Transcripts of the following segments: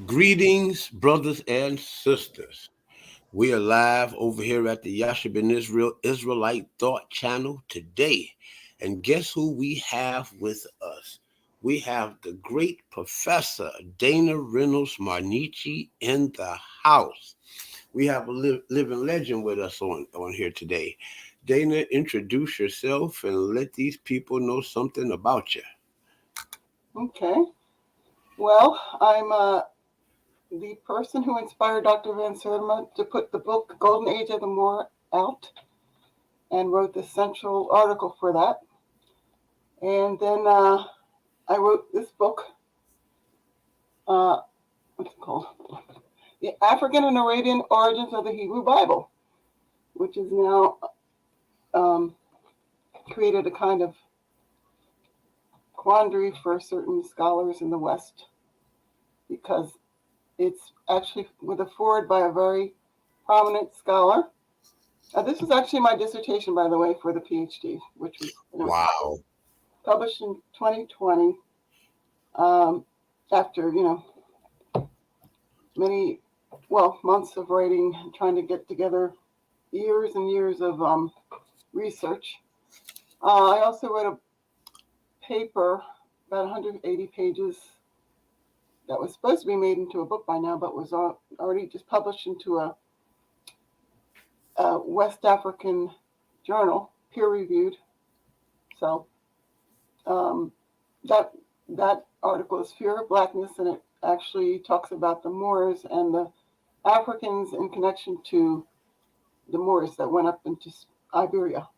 Greetings, brothers and sisters. We are live over here at the Yasha ben Israelite Thought Channel today. And guess who we have with us? We have the great Professor Dana Rynolds Marniche in the house. We have a living legend with us on here today. Dana, introduce yourself and let these people know something about you. Okay. Well, I'm the person who inspired Dr. Van Sertima to put the book Golden Age of the Moor out and wrote the central article for that. And then I wrote this book, what's it called? The African and Arabian Origins of the Hebrew Bible, which has now um, created a kind of quandary for certain scholars in the West because it's actually with a foreword by a very prominent scholar. This is actually my dissertation, by the way, for the PhD, which was Wow. published in 2020 after, many, months of writing, trying to get together years and years of research. I also wrote a paper, about 180 pages, that was supposed to be made into a book by now, but was already just published into a West African journal, peer-reviewed. So that article is Fear of Blackness, and it actually talks about the Moors and the Africans in connection to the Moors that went up into Iberia.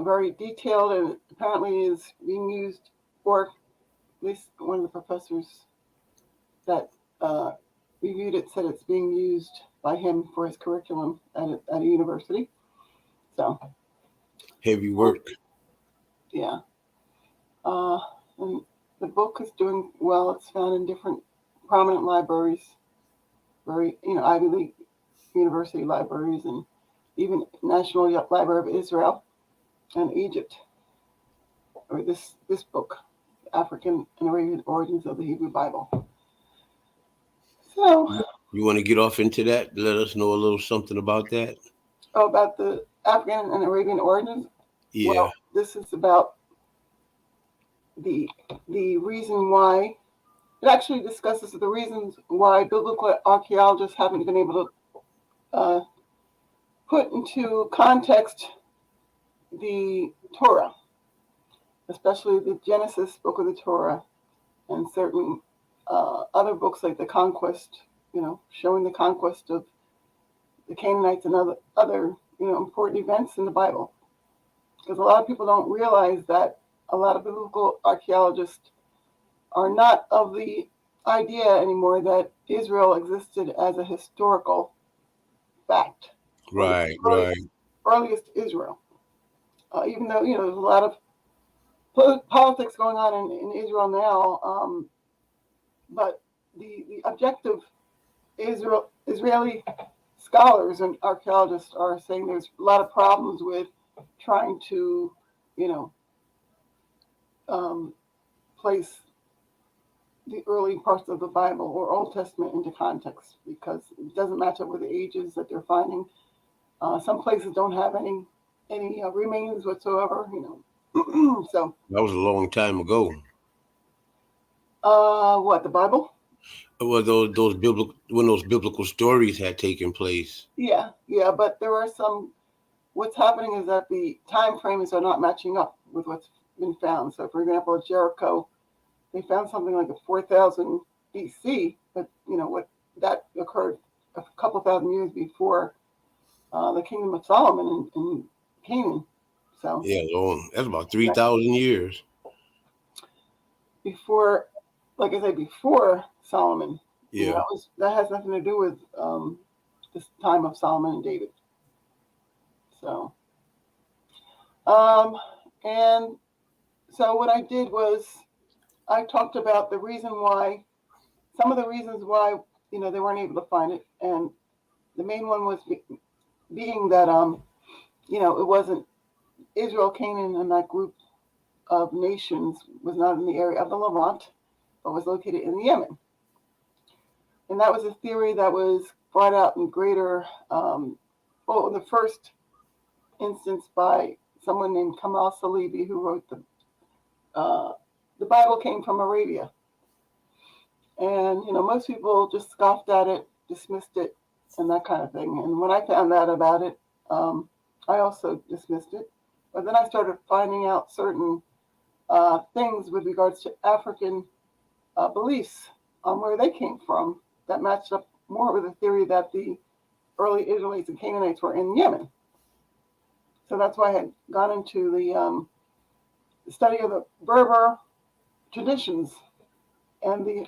Very detailed, and apparently is being used, or at least one of the professors that reviewed it said it's being used by him for his curriculum at a university. So Heavy work. yeah. And the book is doing well. It's found in different prominent libraries, very, Ivy League university libraries, and even National Library of Israel and Egypt. Or this book, African and Arabian Origins of the Hebrew Bible. So, You want to get off into that? Let us know a little something about that. about the African and Arabian origins. Yeah. Well, this is about the reason why. It actually discusses the reasons why biblical archaeologists haven't been able to put into context the Torah, especially the Genesis book of the Torah, and certain other books like the Conquest, showing the conquest of the Canaanites and other important events in the Bible. Because a lot of people don't realize that a lot of biblical archaeologists are not of the idea anymore that Israel existed as a historical fact. Right, Earliest Israel. Even though, there's a lot of politics going on in Israel now, but the objective Israeli scholars and archaeologists are saying there's a lot of problems with trying to, place the early parts of the Bible or Old Testament into context because it doesn't match up with the ages that they're finding. Some places don't have any remains whatsoever, So that was a long time ago. What, the Bible? Well, those biblical stories had taken place. Yeah, but there are some. What's happening is that the time frames are not matching up with what's been found. So, for example, at Jericho, they found something like a 4,000 BC, but what that occurred a couple thousand years before the kingdom of Solomon in Canaan. So Yeah, long. That's about 3,000 years. Before, like I said, before Solomon. Yeah. That has nothing to do with this time of Solomon and David. So, and so what I did was I talked about some of the reasons why, they weren't able to find it. And the main one was being that, it wasn't Israel, Canaan, and that group of nations was not in the area of the Levant, but was located in Yemen. And that was a theory that was brought out in greater, in the first instance by someone named Kamal Salibi, who wrote the Bible came from Arabia. And, most people just scoffed at it, dismissed it, and that kind of thing. And when I found out about it, I also dismissed it. But then I started finding out certain things with regards to African beliefs on where they came from that matched up more with the theory that the early Israelites and Canaanites were in Yemen. So that's why I had gone into the study of the Berber traditions. And the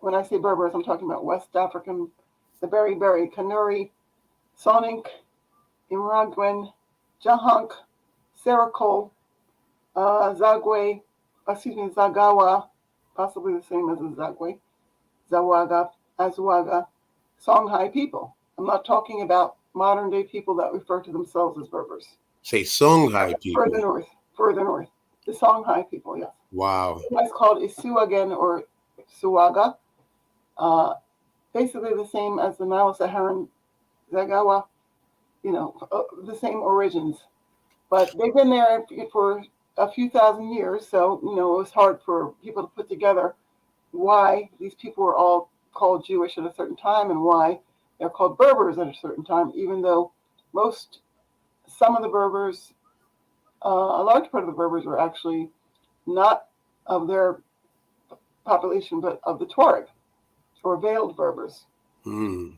when I say Berbers, I'm talking about West African, the Beriberi, Kanuri, Soninke, Imraguen, Jahunk, Serakol, Zagawa, possibly the same as the Zagwe, Zawaga, Azwaga, Songhai people. I'm not talking about modern day people that refer to themselves as Berbers. Say Songhai people. Further north. The Songhai people, yes. Wow. It's called Isuagen or Suaga. Basically the same as the Nilo-Saharan Zagawa, the same origins. But they've been there for a few thousand years, so, it was hard for people to put together why these people were all called Jewish at a certain time and why they're called Berbers at a certain time, even though some of the Berbers, a large part of the Berbers were actually not of their population, but of the Tuareg, or veiled Berbers. Mm.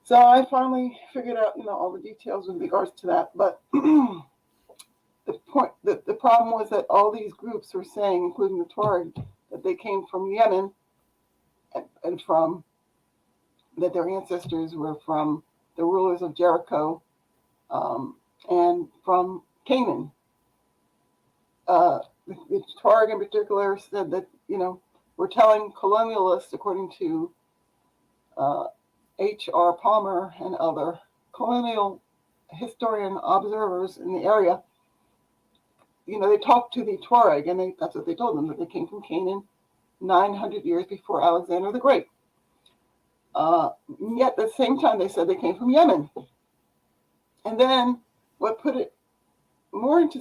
So I finally figured out, all the details with regards to that. But the problem was that all these groups were saying, including the Tuareg, that they came from Yemen and that their ancestors were from the rulers of Jericho and from Canaan. The Tuareg in particular said that, we're telling colonialists, according to H.R. Palmer and other colonial historian observers in the area, they talked to the Tuareg, and that's what they told them, that they came from Canaan 900 years before Alexander the Great. Yet at the same time, they said they came from Yemen. And then what put it more into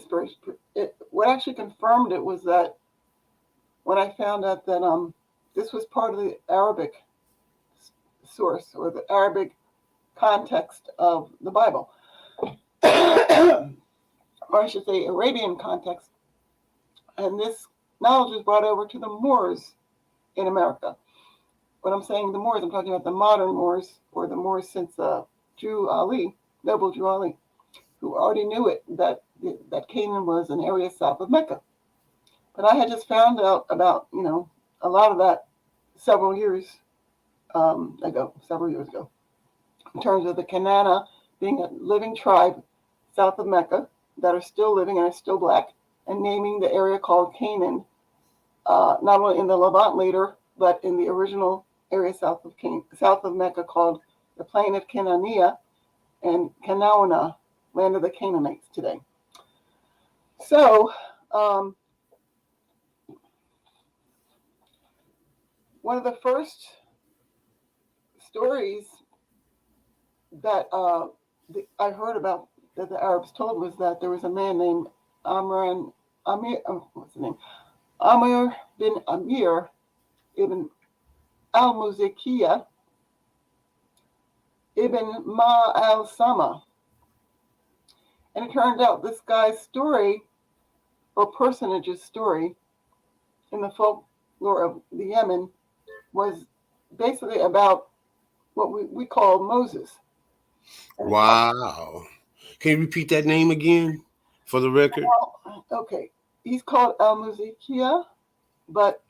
what actually confirmed it was that when I found out that this was part of the Arabic source or the Arabic context of the Bible, or I should say Arabian context. And this knowledge was brought over to the Moors in America. When I'm saying the Moors, I'm talking about the modern Moors, or the Moors since noble Jew Ali, who already knew it, that Canaan was an area south of Mecca. But I had just found out about, a lot of that several years ago, in terms of the Kanana being a living tribe south of Mecca that are still living and are still black, and naming the area called Canaan, not only in the Levant later, but in the original area south of Mecca called the Plain of Cananea and Canaana, land of the Canaanites today. So, one of the first stories that I heard about that the Arabs told was that there was a man named Amir bin Amir ibn al-Muzakiya ibn Ma al-Sama. And it turned out this guy's story, or personage's story, in the folklore of the Yemen was basically about what we call Moses. Wow. Can you repeat that name again for the record? Okay. He's called al-Muzakiya, but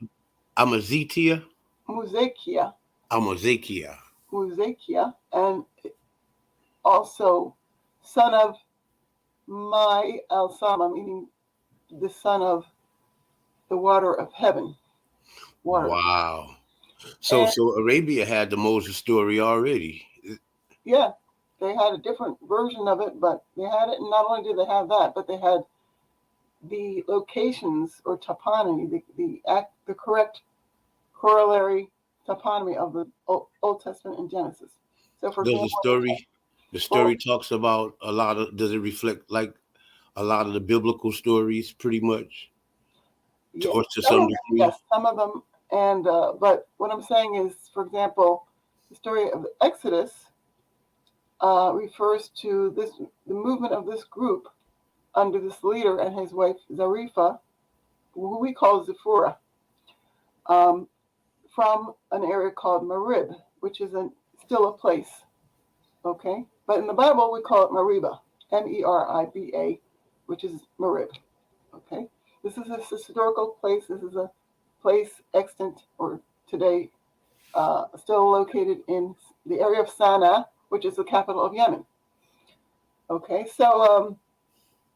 Amazitia? Muzakiya. Amazikia. Muzakiya, and also son of Mai al-Sama, meaning the son of the water of heaven. Water. Wow. So Arabia had the Moses story already. Yeah, they had a different version of it, but they had it. And not only did they have that, but they had the locations or toponymy, the correct corollary toponymy of the Old Testament and Genesis. So, for Does example, the well, story talks about a lot of, does it reflect like a lot of the biblical stories pretty much, yeah, or to some some of them, degree? yes, some of them, and but what I'm saying is, for example, the story of the Exodus refers to the movement of this group under this leader and his wife Zarepha, who we call Zipporah, um, from an area called Merib, which is still a place. Okay, but in the Bible we call it Meribah, Meriba, which is Merib. Okay, this is a historical place. This is a place extant or today still located in the area of Sana'a, which is the capital of Yemen. Okay, so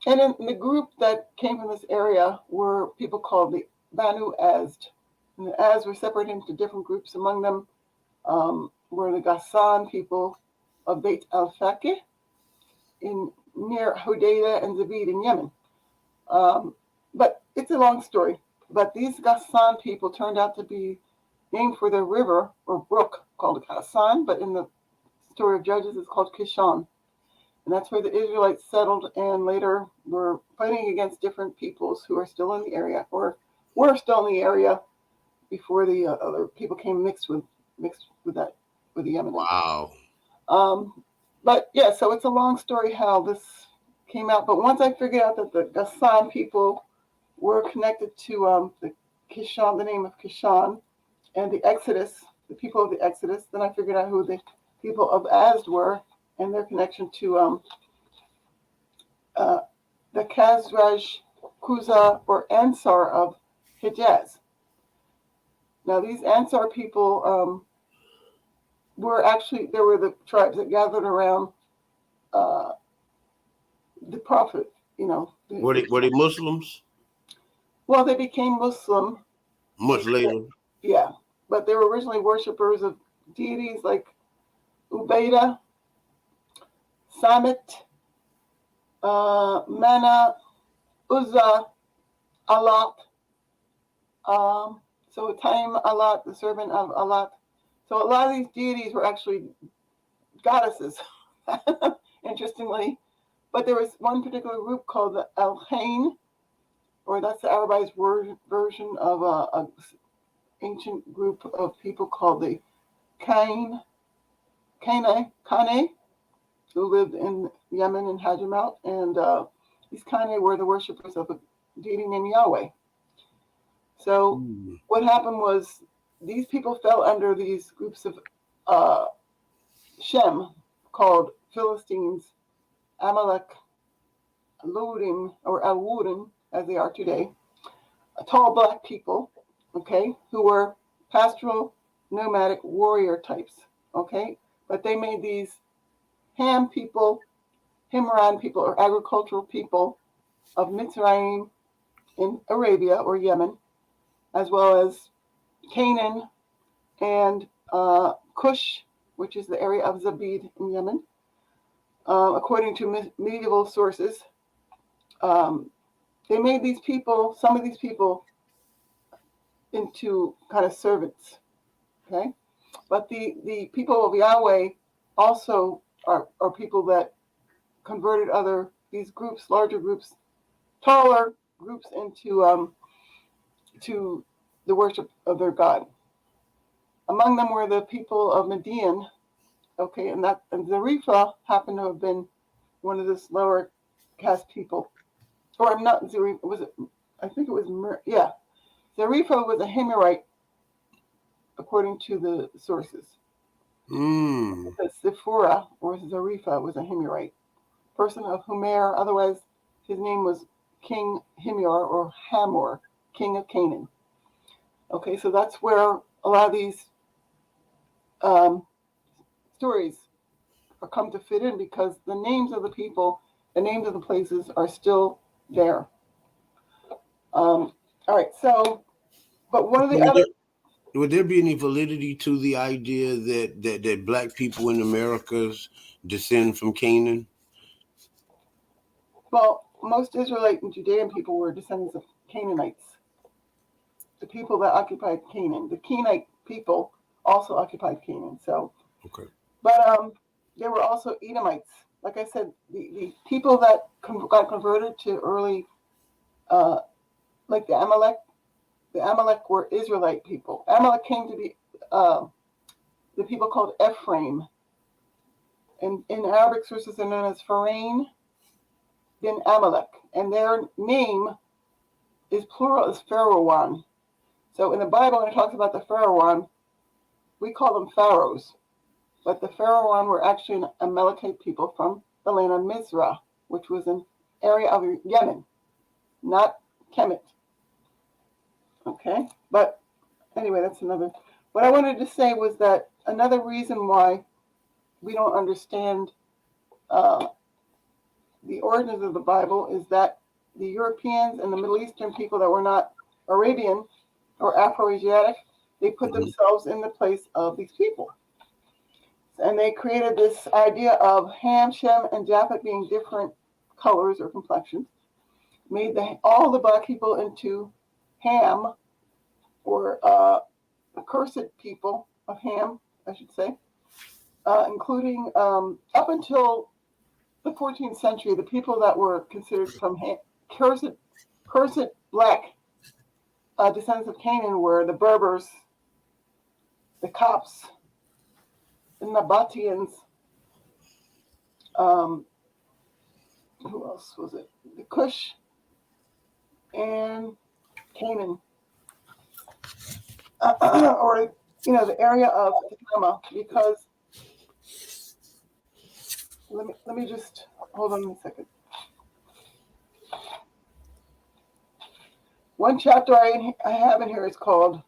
and in the group that came from this area were people called the Banu Azd. And the Azd were separated into different groups. Among them were the Ghassan people of Beit al-Faqih in near Hodeidah and Zabid in Yemen. But it's a long story. But these Ghassan people turned out to be named for their river or brook called Ghassan, but in the story of Judges it's called Kishon. And that's where the Israelites settled and later were fighting against different peoples who are still in the area or were still in the area before the other people came mixed with the Yemenis. Wow. But yeah, so it's a long story how this came out. But once I figured out that the Ghassan people were connected to the Kishon, the name of Kishon, and the Exodus, the people of the Exodus, then I figured out who the people of Azd were and their connection to the Khazraj, Kuza, or Ansar of Hijaz. Now, these Ansar people they were the tribes that gathered around uh, the Prophet, you know. Were they Muslims? Well, they became Muslim, Much later. yeah, but they were originally worshippers of deities like Ubaidah, Samit, Mana, Uzza, Alat. So Time Alat, the servant of Alat. So a lot of these deities were actually goddesses, interestingly. But there was one particular group called the El Hain, or that's the Arabized version of a ancient group of people called the Kane, who lived in Yemen and Hadramaut, and these Kane were the worshippers of a deity named Yahweh. So what happened was these people fell under these groups of Shem called Philistines, Amalek, Ludim, or Alwudim, as they are today, tall black people, okay, who were pastoral, nomadic warrior types, okay? But they made these Ham people, Himran people, or agricultural people of Mitzrayim in Arabia or Yemen, as well as Canaan and Cush, which is the area of Zabid in Yemen. According to medieval sources, they made some of these people, into kind of servants, okay? But the people of Yahweh also are people that converted these groups, larger groups, taller groups into to the worship of their God. Among them were the people of Median, okay, and Zarepha happened to have been one of this lower caste people, or not Zarepha, was it? I think it was Zarepha was a Himmerite, according to the sources. Because Sephora or Zarepha was a Himmerite, person of Humer. Otherwise, his name was King Himyor or Hamor, king of Canaan. Okay, so that's where a lot of these stories are come to fit in because the names of the people, the names of the places are still there. All right, so, but one of the other. Would there be any validity to the idea that black people in Americas descend from Canaan? Well, most Israelite and Judean people were descendants of Canaanites, the people that occupied Canaan. The Kenite people also occupied Canaan. So, Okay. but there were also Edomites. Like I said, the people that got converted to early, uh, like the Amalek. The Amalek were Israelite people. Amalek came to be the people called Ephraim. And in Arabic sources, they're known as Pharain bin Amalek. And their name is plural, is Pharaoh. So in the Bible, when it talks about the Pharaoh, we call them pharaohs. But the Pharaoh were actually an Amalekite people from the land of Mizrah, which was an area of Yemen, not Kemet. Okay? But anyway, that's another. What I wanted to say was that another reason why we don't understand uh, the origins of the Bible is that the Europeans and the Middle Eastern people that were not Arabian or Afro Asiatic, they put Mm-hmm. themselves in the place of these people. And they created this idea of Ham, Shem, and Japheth being different colors or complexions, made all the black people into Ham, or accursed people of Ham, I should say, including up until the 14th century, the people that were considered from cursed black descendants of Canaan were the Berbers, the Copts, the Nabateans. Who else was it? The Cush and Canaan, or the area of Tacoma. Because let me just hold on a second. One chapter I have in here is called.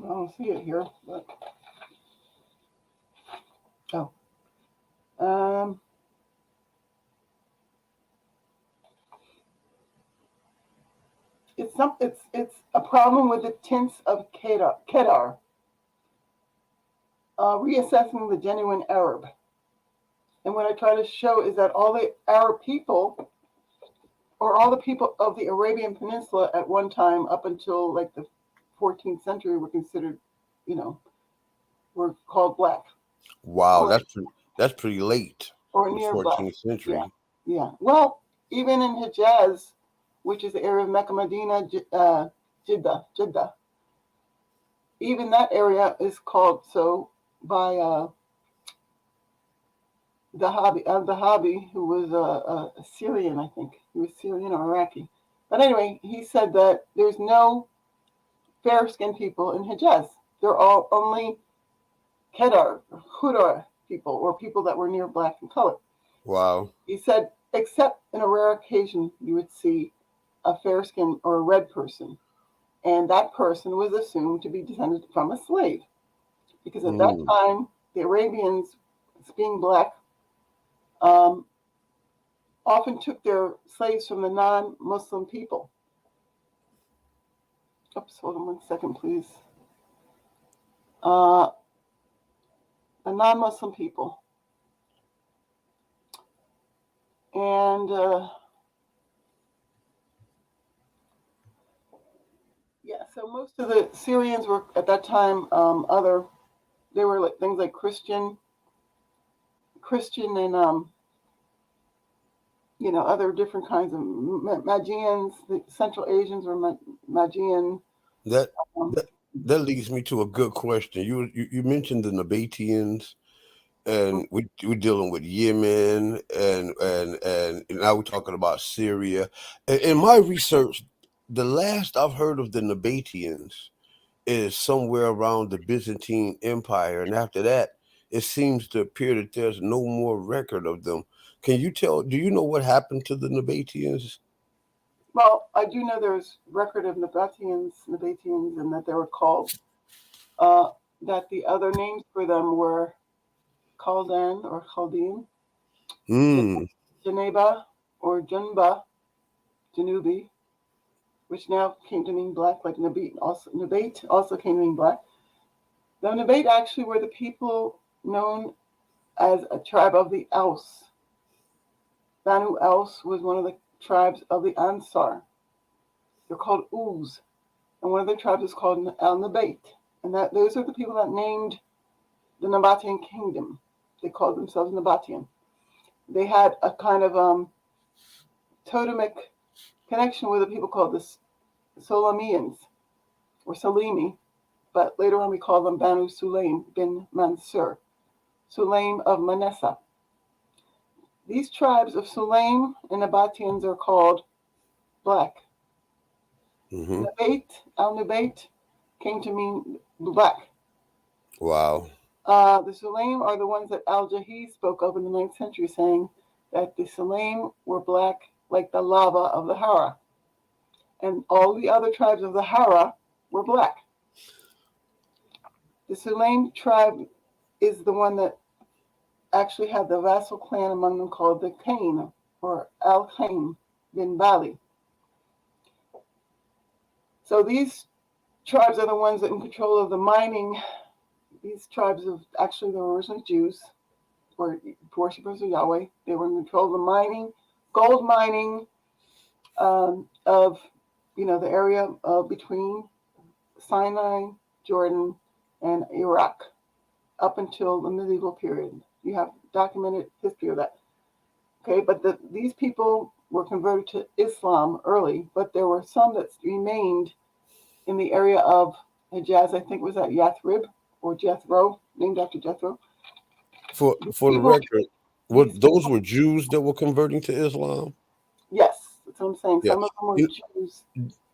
I don't see it here, but um, it's a problem with the tints of Kedar, reassessing the genuine Arab. And what I try to show is that all the Arab people, or all the people of the Arabian Peninsula at one time, up until like the 14th century, were considered, were called black, Wow, or that's pretty late in the near black. 14th Yeah, century. yeah. Well, even in Hijaz, which is the area of Mecca, Medina, Jeddah, even that area is called so by Dahabi, who was a Syrian, I think. He was Syrian or Iraqi. But anyway, he said that there's no fair-skinned people in Hijaz. They're all only Kedar, Hudar people, or people that were near black in color. Wow. He said, except in a rare occasion, you would see a fair-skinned or a red person. And that person was assumed to be descended from a slave. Because at that time, the Arabians, being black, often took their slaves from the non-Muslim people. Oops, hold on one second, please. The non-Muslim people. And so most of the Syrians were at that time they were like things like Christian and other different kinds of Magians. The Central Asians were Magian. That Um, that that leads me to a good question. You mentioned the Nabateans, and we're dealing with Yemen, and now we're talking about Syria. In my research, the last I've heard of the Nabateans is somewhere around the Byzantine Empire, and after that, it seems to appear that there's no more record of them. Can you tell? Do you know what happened to the Nabateans? well, I do know there's record of Nabateans, and that they were called. That the other names for them were Chaldan or Chaldean, Hmm. Geneba or Junba, Janubi, which now came to mean black, like Nabate also came to mean black. The Nabate actually were the people known as a tribe of the Aus. Banu Aus was one of the tribes of the Ansar. They're called Uz. and one of the tribes is called Al-Nabat. And those are the people that named the Nabatean kingdom. They called themselves Nabatean. They had a kind of totemic connection with the people called the Solamians, or Salimi, but later on we call them Banu Sulaim bin Mansur, Sulaim of Manessa. These tribes of Sulaim and Nabateans are called black. Mm-hmm. Al-Nubayt came to mean black. Wow. The Sulaim are the ones that Al-Jahiz spoke of in the 9th century, saying that the Sulaim were black like the lava of the Hara. And all the other tribes of the Hara were black. The Sulaim tribe is the one that actually had the vassal clan among them called the Cain, or Al-Cain bin Bali. So these tribes are the ones that are in control of the mining. These tribes of actually they were originally Jews, or worshippers of Yahweh. They were in control of the mining, gold mining of the area between Sinai, Jordan, and Iraq up until the medieval period. You have documented history of that. Okay, but these people were converted to Islam early, but there were some that remained in the area of Hijaz. I think it was at Yathrib or Jethro, named after Jethro. For the record, those were Jews that were converting to Islam? Yes, that's what I'm saying. Yeah. Some of them were Jews.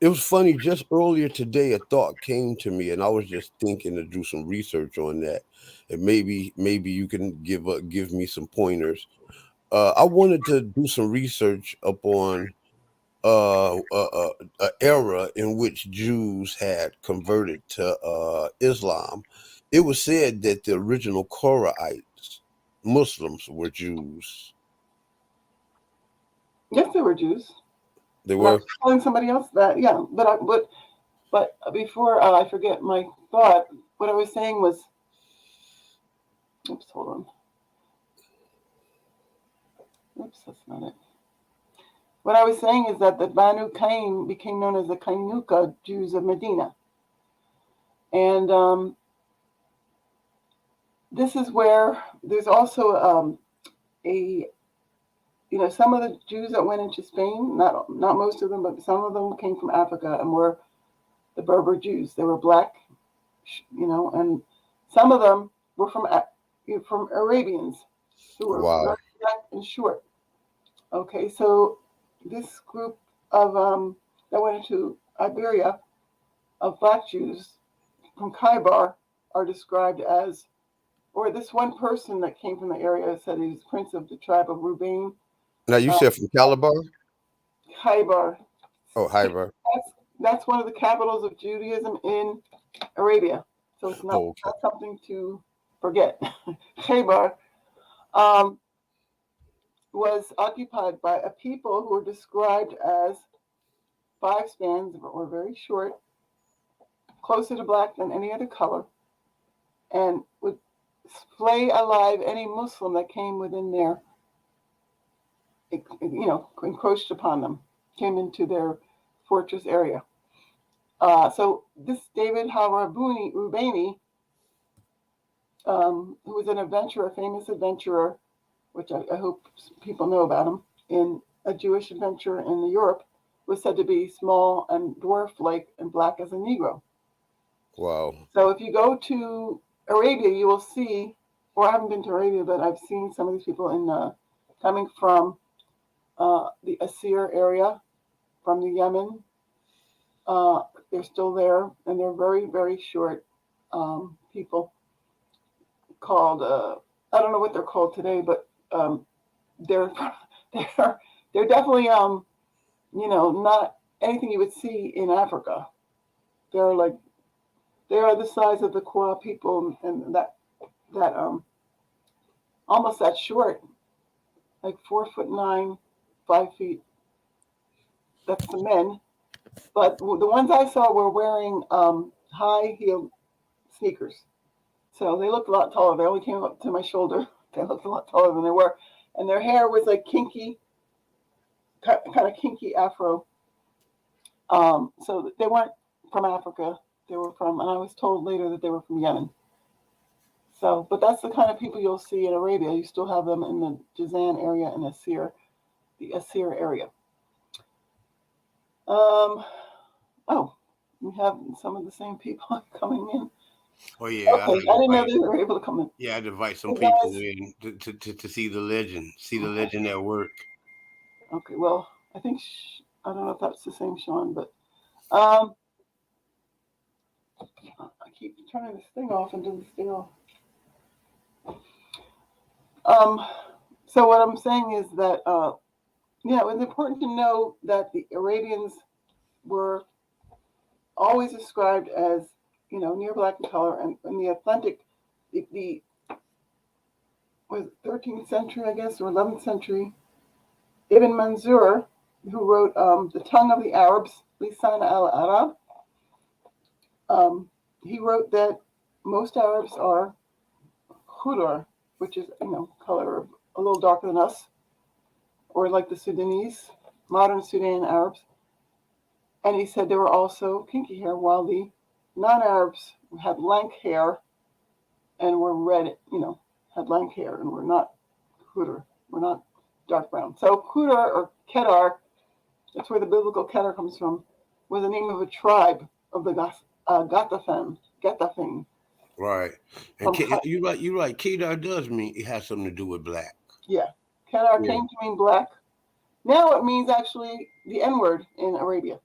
It was funny. Just earlier today, a thought came to me, and I was just thinking to do some research on that, and maybe you can give me some pointers. I wanted to do some research upon a era in which Jews had converted to Islam. It was said that the original Koraites, Muslims, were Jews. Yes, they were Jews. They But I were. was telling somebody else that, yeah. But before I forget my thought, what I was saying was, oops, hold on. Oops, that's not it. What I was saying is that the Banu Cain became known as the Kainuka Jews of Medina. And this is where there's also some of the Jews that went into Spain, not most of them, but some of them came from Africa and were the Berber Jews. They were black, and some of them were from Arabians who were Wow. very black and short. Okay, so this group of that went into Iberia of black Jews from Khaybar are described as, or this one person that came from the area said he was prince of the tribe of Rubain. Now you said from Calabar? Khaybar. Oh, Hyber. That's one of the capitals of Judaism in Arabia. So it's not, Oh, okay. not something to forget. Khaybar was occupied by a people who were described as five spans, or very short, closer to black than any other color, and would flay alive any Muslim that came within their, encroached upon them, came into their fortress area. So this David Rubaini, who was an adventurer, a famous adventurer, which I hope people know about him, in a Jewish adventure in Europe, was said to be small and dwarf-like and black as a Negro. Wow. So if you go to Arabia, you will see, or I haven't been to Arabia, but I've seen some of these people coming from the Asir area, from the Yemen. They're still there, and they're very, very short people called, I don't know what they're called today, but they're they're definitely not anything you would see in Africa. They are the size of the Kwa people, and that almost that short, like 4'9", 5 feet. That's the men. But the ones I saw were wearing high heel sneakers, so they looked a lot taller. They only came up to my shoulder. They looked a lot taller than they were, and their hair was like kinky, kind of kinky afro. So they weren't from Africa. They were from, and I was told later that they were from Yemen. So, but that's the kind of people you'll see in Arabia. You still have them in the Jazan area and the Asir area. Oh, we have some of the same people coming in. Oh yeah, Okay, I didn't know they were able to come in. yeah, I'd invite some Hey people guys. in to see the legend at work. Okay, well, I think I don't know if that's the same Sean, but I keep turning this thing off and doing this thing off. So what I'm saying is that it's important to know that the Arabians were always described as near black in color, and in the Atlantic, the was 13th century, I guess, or 11th century, Ibn Manzur, who wrote The Tongue of the Arabs, Lisan al-Arab, he wrote that most Arabs are khudar, which is, color a little darker than us, or like the Sudanese, modern Sudan Arabs. And he said they were also kinky hair, while the non-Arabs had lank hair and were red, had lank hair and were not khudar, were not dark brown. So khudar or kedar, that's where the biblical kedar comes from, was the name of a tribe of the Gatafin. Right, and you're right. Kedar does mean it has something to do with black. Yeah, kedar came to mean black. Now it means actually the N-word in Arabia.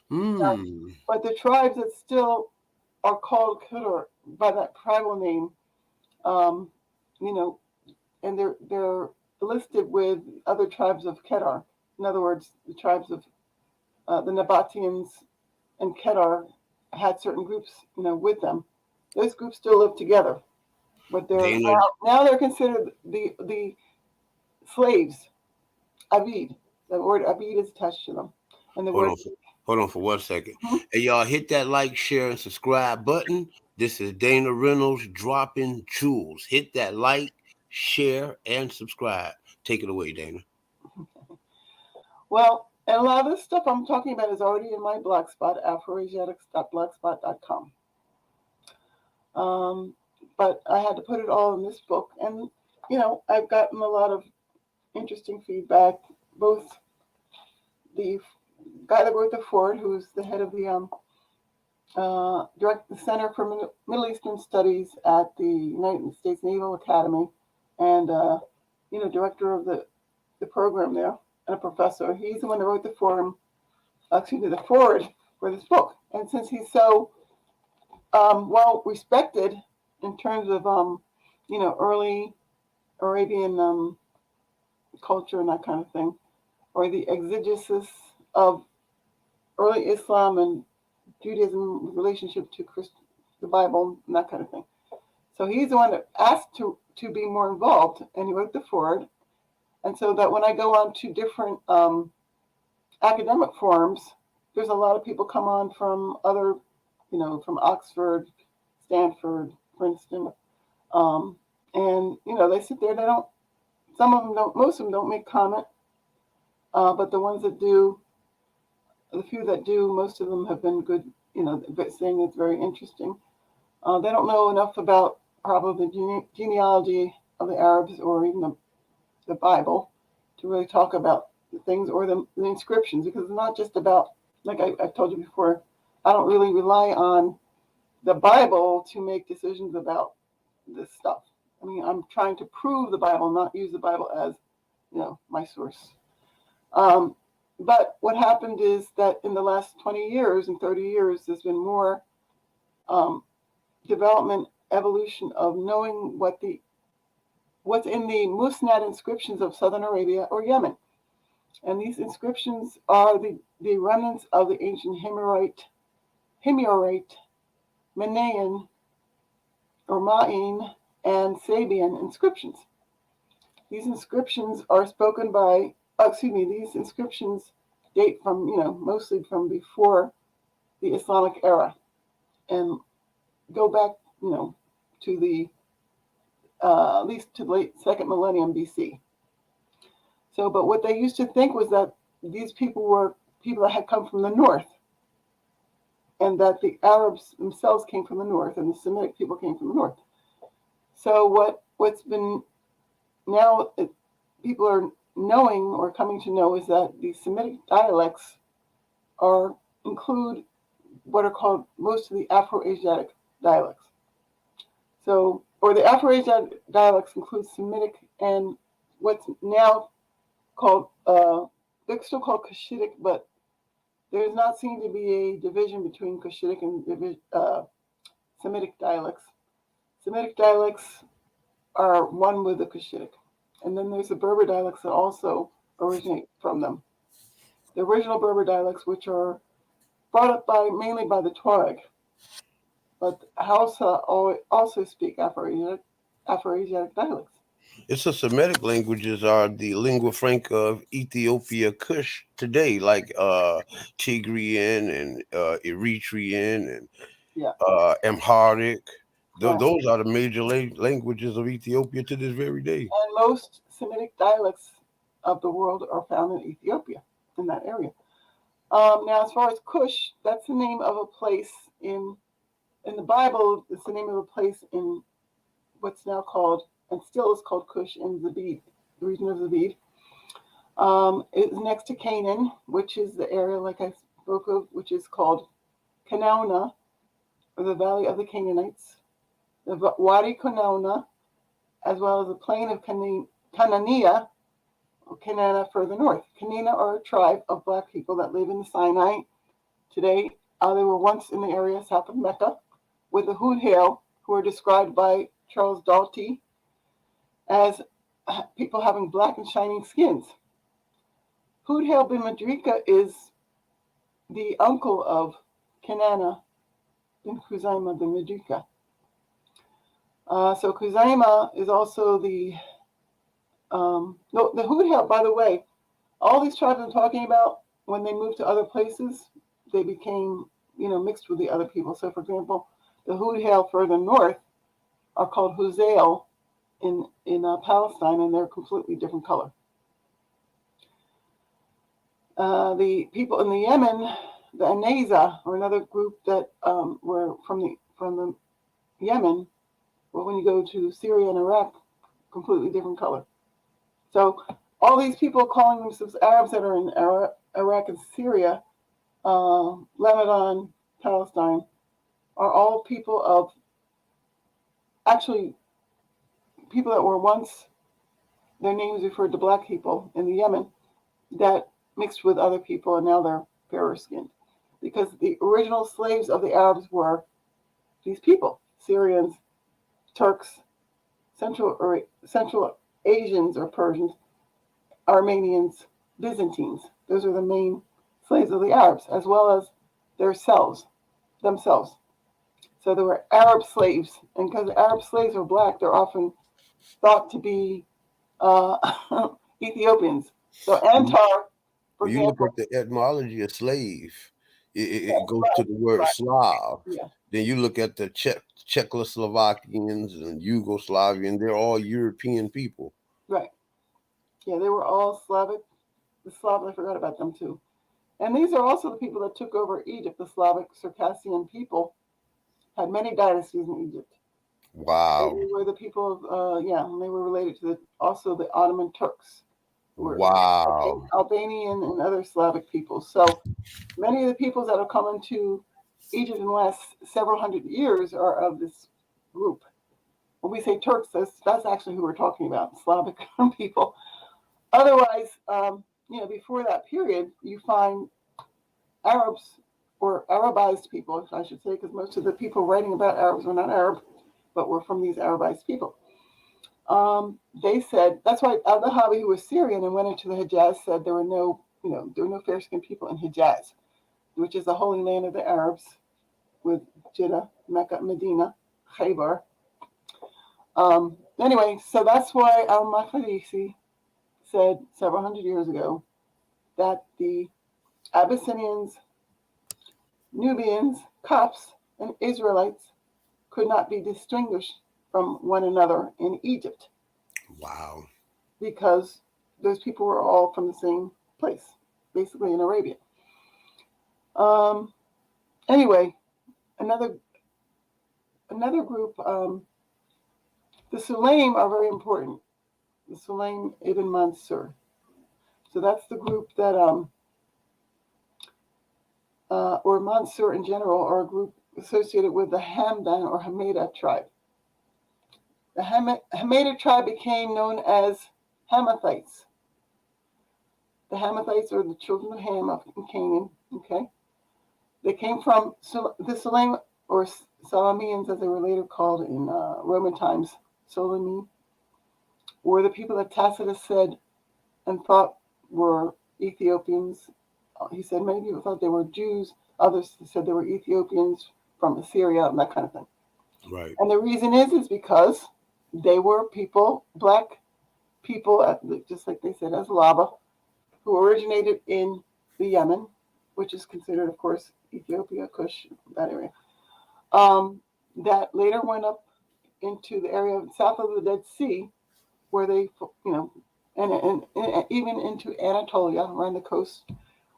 But the tribes that still are called Kedar by that tribal name, and they're listed with other tribes of Kedar. In other words, the tribes of the Nabateans and Kedar had certain groups, with them. Those groups still live together, but they're now they're considered the slaves. Abid. The word Abid is attached to them, and the hold on for 1 second. Hey, y'all, hit that like, share, and subscribe button. This is Dana Rynolds dropping jewels. Hit that like, share, and subscribe. Take it away, Dana. Well, and a lot of this stuff I'm talking about is already in my blog spot, afroasiatics.blogspot.com. But I had to put it all in this book, and I've gotten a lot of interesting feedback. Both the guy that wrote the foreword, who's the head of the the Center for Middle Eastern Studies at the United States Naval Academy, and director of the program there, and a professor. He's the one that wrote the foreword for this book. And since he's so well respected in terms of early Arabian culture and that kind of thing, or the exegesis of early Islam and Judaism relationship to the Bible and that kind of thing. So he's the one that asked to be more involved, and he wrote the foreword. And so that when I go on to different academic forums, there's a lot of people come on from other, from Oxford, Stanford, Princeton, and they sit there. They don't. Some of them don't. Most of them don't make comment, but the ones that do, the few that do, most of them have been good. Saying it's very interesting. They don't know enough about probably the genealogy of the Arabs or even the Bible to really talk about the things or the inscriptions, because it's not just about, like I've told you before, I don't really rely on the Bible to make decisions about this stuff. I mean, I'm trying to prove the Bible, not use the Bible as, my source. But what happened is that in the last 20 years and 30 years, there's been more development, evolution of knowing what's in the Musnad inscriptions of Southern Arabia or Yemen. And these inscriptions are the remnants of the ancient Himyarite, Manaean, or Ma'in, and Sabian inscriptions. These inscriptions are spoken by, these inscriptions date from, mostly from before the Islamic era and go back, to the, at least to the late second millennium BC. So, but what they used to think was that these people were people that had come from the north and that the Arabs themselves came from the north, and the Semitic people came from the north. So what's been now people are knowing or coming to know is that the Semitic dialects include what are called most of the Afro Asiatic dialects. So, or the Afro Asiatic dialects include Semitic and what's now called they're still called Cushitic, but there does not seem to be a division between Cushitic and Semitic dialects. Semitic dialects are one with the Cushitic. And then there's the Berber dialects that also originate from them. The original Berber dialects, which are brought up mainly by the Tuareg, but Hausa also speak Afro-Asiatic dialects. It's the Semitic languages are the lingua franca of Ethiopia Kush today, like Tigrian and Eritrean and Yeah, Amharic. right. Those are the major languages of Ethiopia to this very day. And most Semitic dialects of the world are found in Ethiopia, in that area. Now, as far as Cush, that's the name of a place in the Bible. It's the name of a place in what's now called and still is called Cush in Zabid, the region of Zabid. It's next to Canaan, which is the area, like I spoke of, which is called Canauna, or the Valley of the Canaanites, the Wadi Canauna, as well as the plain of Canania, or Canana further north. Canana are a tribe of black people that live in the Sinai today. They were once in the area south of Mecca, with the Hudhail, who are described by Charles Dalty as people having black and shining skins. Hudhail bin Madrika is the uncle of Kenana bin Khuzaima bin Madrika. So Khuzaima is also the Hudhail, by the way, all these tribes I'm talking about, when they moved to other places, they became, mixed with the other people. So, for example, the Hudhail further north are called Huzail in Palestine, and they're a completely different color. The people in the Yemen, the Anaza, or another group that were from the Yemen, well, when you go to Syria and Iraq, completely different color. So all these people calling themselves Arabs that are in Iraq and Syria, Lebanon, Palestine, are all people of actually people that were once, their names referred to black people in the Yemen that mixed with other people, and now they're fairer skinned. Because the original slaves of the Arabs were these people, Syrians, Turks, Central Asians or Persians, Armenians, Byzantines. Those are the main slaves of the Arabs, as well as themselves. So there were Arab slaves, and because Arab slaves are black, they're often thought to be Ethiopians. So Antar, for When you look example, at the etymology of slave, it yes, goes to right, the word right, Slav. yeah, Then you look at the Czechoslovakians and Yugoslavian, they're all European people. right. Yeah, they were all Slavic. The Slavs, I forgot about them too. And these are also the people that took over Egypt. The Slavic Circassian people had many dynasties in Egypt. They Wow. were the people of, and they were related to also the Ottoman Turks, who were Wow. Albanian and other Slavic peoples. So many of the peoples that have come into Egypt in the last several hundred years are of this group. When we say Turks, that's actually who we're talking about, Slavic people. Otherwise, before that period, you find Arabs or Arabized people, I should say, because most of the people writing about Arabs were not Arab, but were from these Arabized people. They said that's why Al-Dahabi, who was Syrian and went into the Hijaz, said there were no fair-skinned people in Hijaz, which is the holy land of the Arabs, with Jeddah, Mecca, Medina, Khaybar. Anyway, so that's why Al-Makhdisi said several hundred years ago that the Abyssinians, Nubians, Copts, and Israelites could not be distinguished from one another in Egypt Wow. because those people were all from the same place, basically in Arabia. Anyway, another group. The Sulaim are very important. The Sulaim Ibn Mansur. So that's the group that, or Mansur in general, are a group associated with the Hamdan or Hameda tribe. The Hameda tribe became known as Hamathites. The Hamathites are the children of Ham of Canaan. Okay, they came from the Sulaim or Salamians, as they were later called in Roman times. Solimi were the people that Tacitus said and thought were Ethiopians. He said many people thought they were Jews. Others said they were Ethiopians from Assyria and that kind of thing. Right. And the reason is because they were people, black people, just like they said, as lava, who originated in the Yemen, which is considered, of course, Ethiopia, Kush, that area. That later went up into the area south of the Dead Sea, where they, and even into Anatolia, around the coast,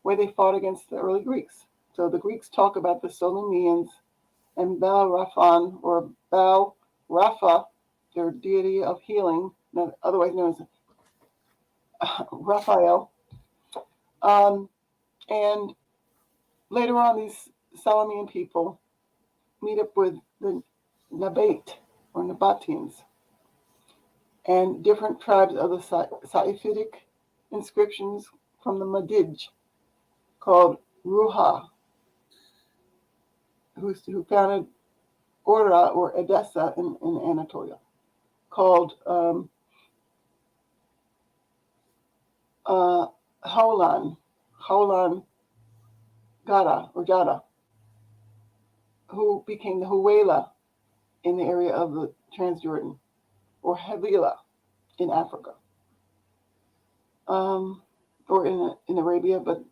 where they fought against the early Greeks. So the Greeks talk about the Solonians and Baal Raphan, or Baal Rapha, their deity of healing, otherwise known as Raphael. And later on, these Salamian people meet up with the Nabat or Nabatians and different tribes of the Saifitic inscriptions from the Madij called Ruha, who founded Ora or Edessa in Anatolia, called Haulan Gada or Jada, who became the Huela in the area of the Transjordan, or Havila in Africa, or in Arabia, but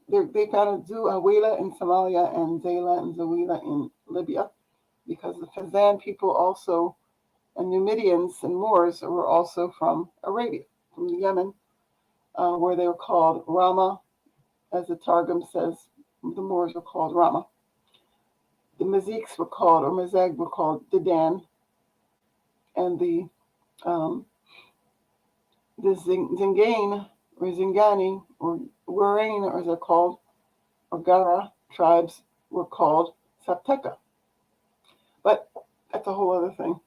they founded Zu Huela in Somalia and Zayla and Zawila in Libya, because the Fazan people also, and Numidians and Moors were also from Arabia, from the Yemen, where they were called Rama, as the Targum says, the Moors were called Rama. The Maziks were called, or Mazag were called Dedan, and the Zingane or Zingani or Warain, as they're called, or Gara tribes were called Sapteka. But that's a whole other thing.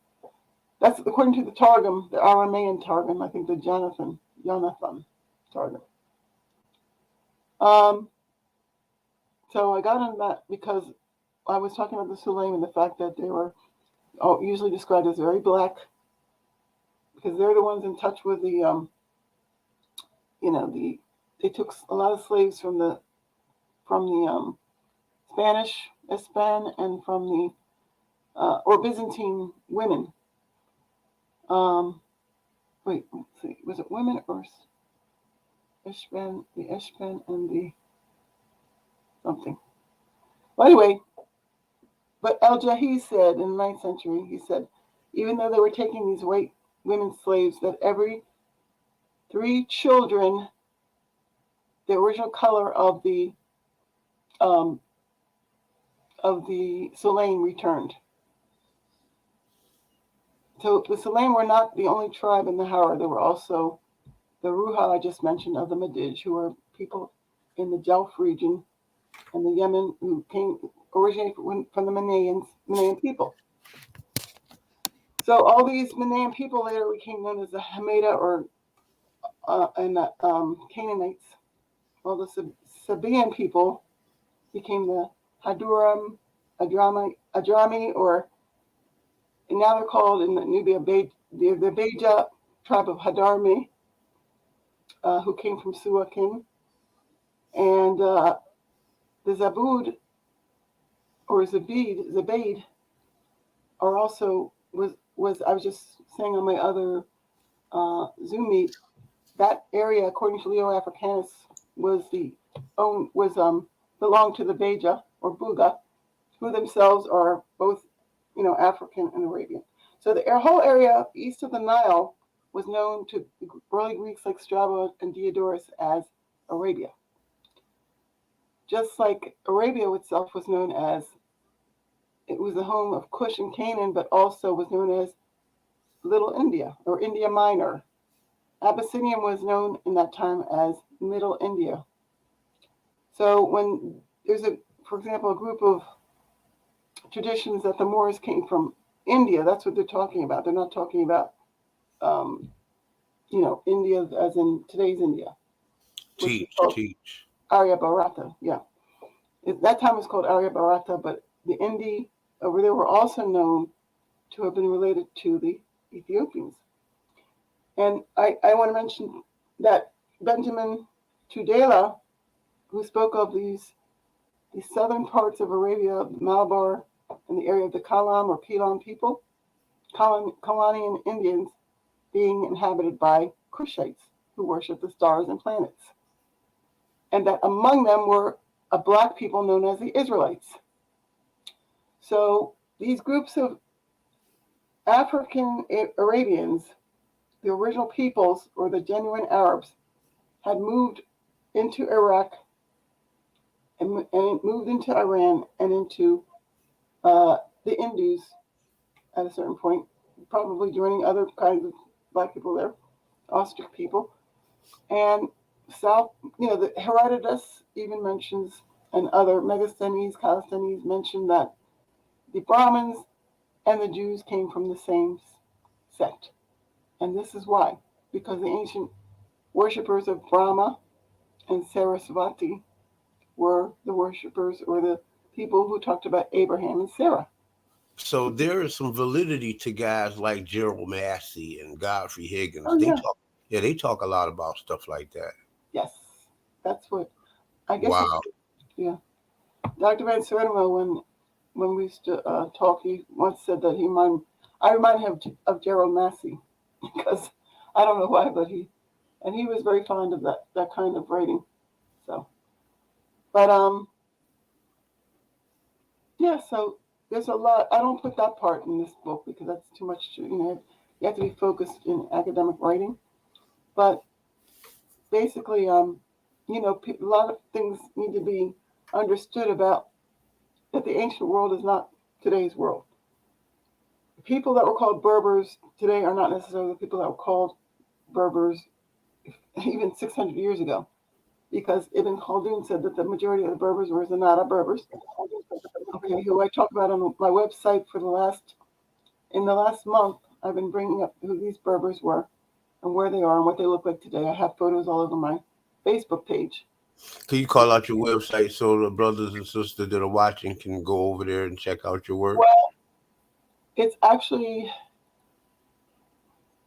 That's according to the Targum, the Aramaean Targum, I think the Jonathan Targum. So I got into that because I was talking about the Sulaim and the fact that they were usually described as very black, because they're the ones in touch with the, they took a lot of slaves from the Spanish, Espan, and from the or Byzantine women. Let's see, was it women or Espan, the Espan and the something? Well, anyway, but Al-Jahi said in the 9th century, he said, even though they were taking these white women slaves, that every 3 children, the original color of the Sulaim returned. So the Sulaim were not the only tribe in the Hara. There were also the Ruha I just mentioned of the Madij, who were people in the Jelf region and the Yemen who originated from the Manayan people. So all these Manayan people later became known as the Hameda or Canaanites. Well, the Sabaean people became the Haduram, Adrami, or and now they're called in the Nubia the Beja tribe of Hadarmi, who came from Suakin, and the Zabud or Zabaid are also was I was just saying on my other Zoom meet, that area, according to Leo Africanus, belonged to the Beja or Buga, who themselves are both, African and Arabian. So the whole area east of the Nile was known to the early Greeks like Strabo and Diodorus as Arabia. Just like Arabia itself was known as it was the home of Cush and Canaan, but also was known as Little India or India Minor. Abyssinia was known in that time as Middle India. So when there's for example, a group of traditions that the Moors came from India, that's what they're talking about. They're not talking about, um, India as in today's India, which is called Teach. Arya Bharata. Yeah, that time was called Arya Bharata, but the Indi over there were also known to have been related to the Ethiopians. And I want to mention that Benjamin Tudela, who spoke of the southern parts of Arabia, Malabar, and the area of the Kalam or Pilam people, Kalanian Indians being inhabited by Kushites who worship the stars and planets. And that among them were a black people known as the Israelites. So these groups of African Arabians, the original peoples or the genuine Arabs, had moved into Iraq and moved into Iran and into the Indus at a certain point, probably joining other kinds of black people there, Austric people. And South, the Herodotus even mentions, and other Megasthenes, Callisthenes mention that the Brahmins and the Jews came from the same sect. And this is why, because the ancient worshippers of Brahma and Sarasvati were the worshippers or the people who talked about Abraham and Sarah. So there is some validity to guys like Gerald Massey and Godfrey Higgins. Oh, yeah. They talk a lot about stuff like that. Yes, that's what I guess. Wow. Yeah, Dr. Van Sereno, when we used to talk, he once said that I remind him of Gerald Massey because I don't know why, but he was very fond of that kind of writing. So, but yeah, so there's a lot. I don't put that part in this book because that's too much. You have to be focused in academic writing. But basically, a lot of things need to be understood about that the ancient world is not today's world. The people that were called Berbers today are not necessarily the people that were called Berbers even 600 years ago, because Ibn Khaldun said that the majority of the Berbers were Zenata Berbers, okay, who I talk about on my website in the last month. I've been bringing up who these Berbers were and where they are and what they look like today. I have photos all over my Facebook page. Can you call out your website so the brothers and sisters that are watching can go over there and check out your work? Well, it's actually,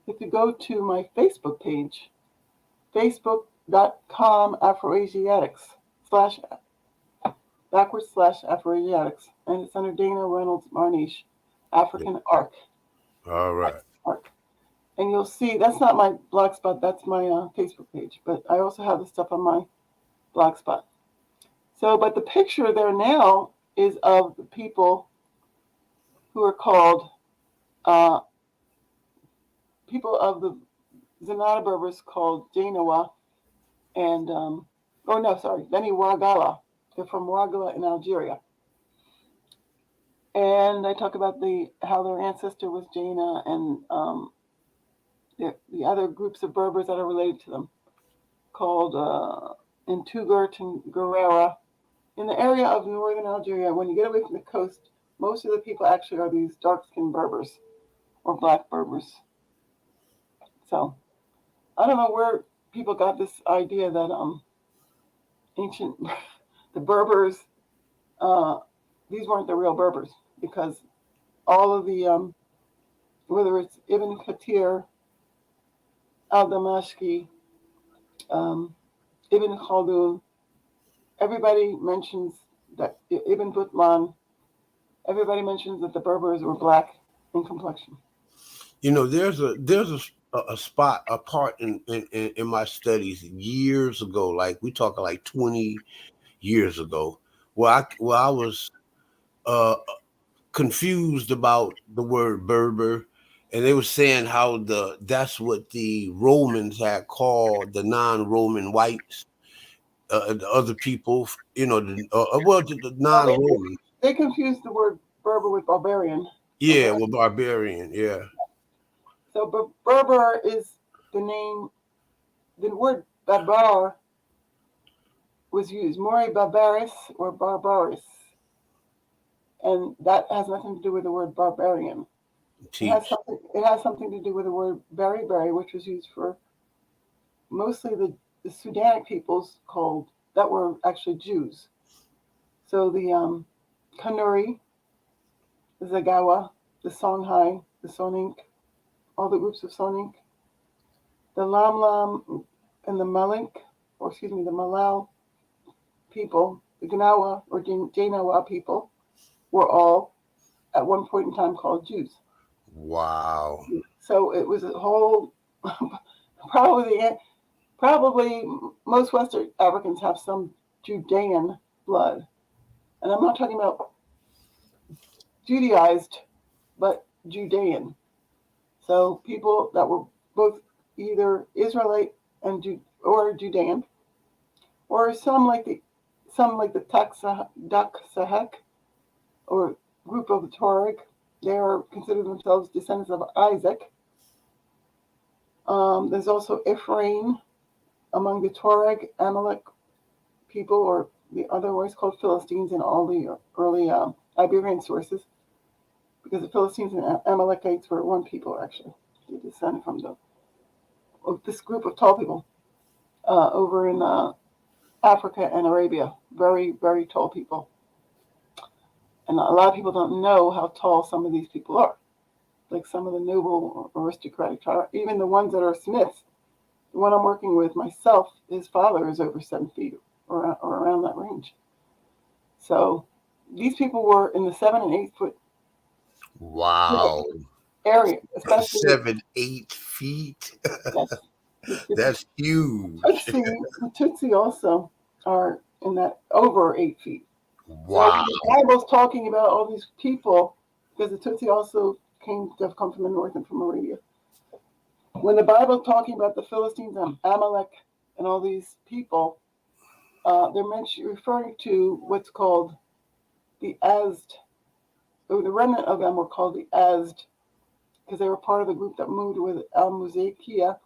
if you go to my Facebook page, facebook.com Afroasiatics /Afroasiatics, and it's under Dana Rynolds Marniche, African Arc. All right. Arc. And you'll see, that's not my blogspot, that's my Facebook page, but I also have the stuff on my blogspot. So, but the picture there now is of the people who are called people of the Zenata Berbers called Jainawa and, Beni Wagala. They're from Wagala in Algeria. And I talk about how their ancestor was Jaina and the other groups of Berbers that are related to them, called Intugurt and Guerrera. In the area of northern Algeria, when you get away from the coast, most of the people actually are these dark-skinned Berbers or black Berbers. So I don't know where people got this idea that the Berbers, these weren't the real Berbers, because all of the, whether it's Ibn Kathir, al-Damashqi, Ibn Khaldun, everybody mentions that Ibn Butman, everybody mentions that the Berbers were black in complexion. There's a spot, a part in my studies years ago, like we talking like 20 years ago, where I was confused about the word Berber, and they were saying how that's what the Romans had called the non-Roman whites, the other people, the non-Roman. They confused the word Berber with barbarian. Yeah, well, barbarian. Yeah. So Berber is the name. The word barbar was used, more barbaris or barbaris, and that has nothing to do with the word barbarian. Teach. It has something to do with the word beriberi, which was used for mostly the Sudanic peoples called that were actually Jews. So the Kanuri, the Zagawa, the Songhai, the Sonink, all the groups of Sonink, the Lamlam and the Malink, or excuse me, the Malal people, the Gnawa or Janawa people, were all at one point in time called Jews. Wow. So it was a whole probably probably most Western Africans have some Judean blood, and I'm not talking about Judaized, but Judean. So people that were both either Israelite and or Judean, or some like the Dak Sahek or group of the Tuareg. They are considered themselves descendants of Isaac. There's also Ephraim among the Tuareg Amalek people, or the otherwise called Philistines in all the early Iberian sources, because the Philistines and Amalekites were one people actually. They descend from this group of tall people over in Africa and Arabia. Very, very tall people. And a lot of people don't know how tall some of these people are. Like some of the noble aristocratic, even the ones that are smiths. The one I'm working with myself, his father is over 7 feet or around that range. So these people were in the 7 and 8 foot Wow. area, especially 7, 8 feet. yes. That's huge. The Tutsi also are in that over 8 feet. So Wow. the Bible's talking about all these people, because the Tutsi also have come from the north and from Arabia. When the Bible's talking about the Philistines and Amalek and all these people, they're referring to what's called the Azd, or the remnant of them were called the Azd, because they were part of the group that moved with Al-Muzakia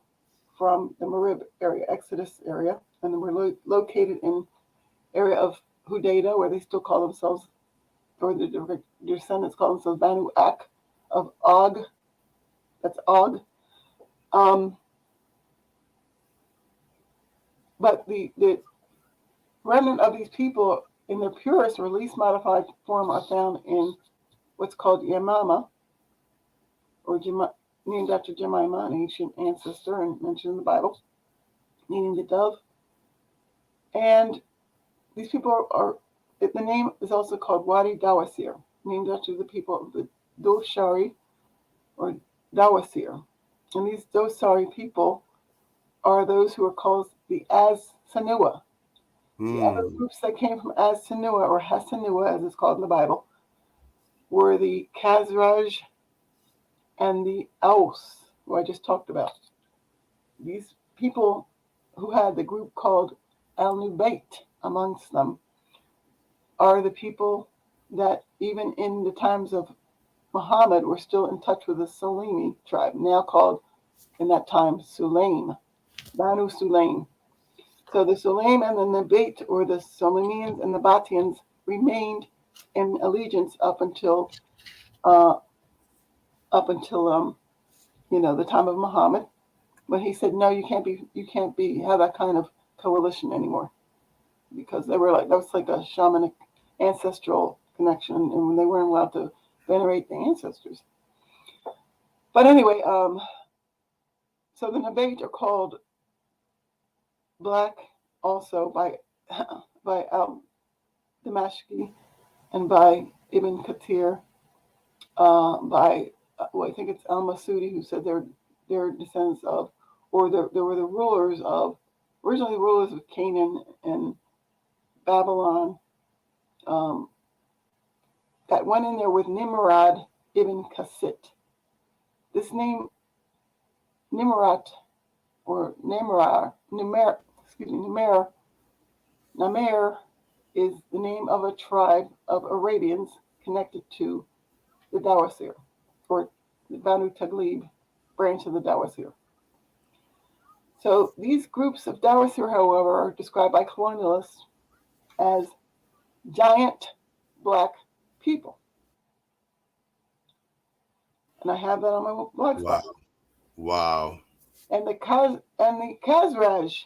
from the Marib area, Exodus area, and they were located in area of Hudaydah, where they still call themselves, or the descendants call themselves Banu Ak, of Og. That's Og. But the remnant of these people in their purest or least modified form are found in what's called Yamama, or named after Jemima, an ancient ancestor and mentioned in the Bible, meaning the dove. And these people the name is also called Wadi Dawasir, named after the people of the Doshari or Dawasir. And these Dosari people are those who are called the Az Sanua. The other groups that came from Az Sanua or Hasanua, as it's called in the Bible, were the Khazraj and the Aus, who I just talked about. These people who had the group called Al Nubayt amongst them are the people that even in the times of Muhammad were still in touch with the Salimi tribe, now called in that time Sulaim, Banu Sulaim. So the Sulaim and the Nabat, or the Solimians and the Batians, remained in allegiance up until the time of Muhammad, when he said, no, you can't have that kind of coalition anymore, because they were like, that was like a shamanic ancestral connection, and when they weren't allowed to venerate the ancestors. But anyway, so the Nabat are called black also by Damashki and by Ibn Kathir, by I think it's Al Masudi, who said they're descendants of, or they were the rulers of, originally rulers of Canaan and Babylon, that went in there with Nimrod ibn Kasit. This name, Nimrod, or Namer, is the name of a tribe of Arabians connected to the Dawasir, or the Banu Taglib branch of the Dawasir. So these groups of Dawasir, however, are described by colonialists as giant black people. And I have that on my blog spot. Wow. And the Khazraj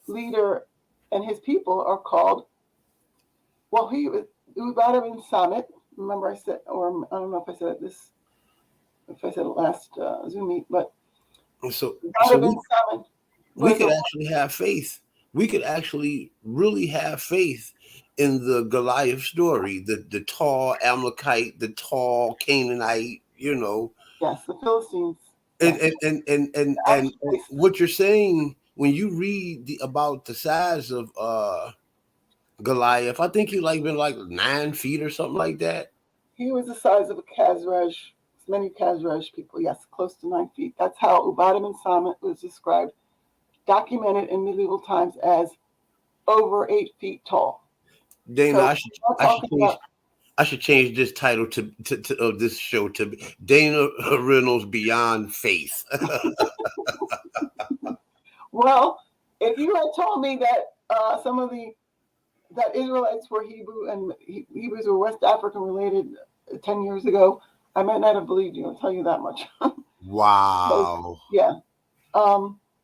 leader and his people are called, well, he was Ubada bin Samit. Remember I said, or I don't know if I said this, if I said it last Zoom meet, but So Ubada bin Samit we could actually have faith. We could actually really have faith in the Goliath story, the tall Amalekite, the tall Canaanite, Yes, the Philistines. And what you're saying when you read about the size of Goliath, I think he been 9 feet or something like that. He was the size of a Khazraj, many Khazraj people. Yes, close to 9 feet. That's how Ubada bin Samit was described, documented in medieval times as over 8 feet tall. Dana, so I should change this title to of this show to Dana Rynolds Beyond Faith. Well, if you had told me that that Israelites were Hebrew and Hebrews were West African related 10 years ago, I might not have believed you. I'll tell you that much. Wow. Yeah.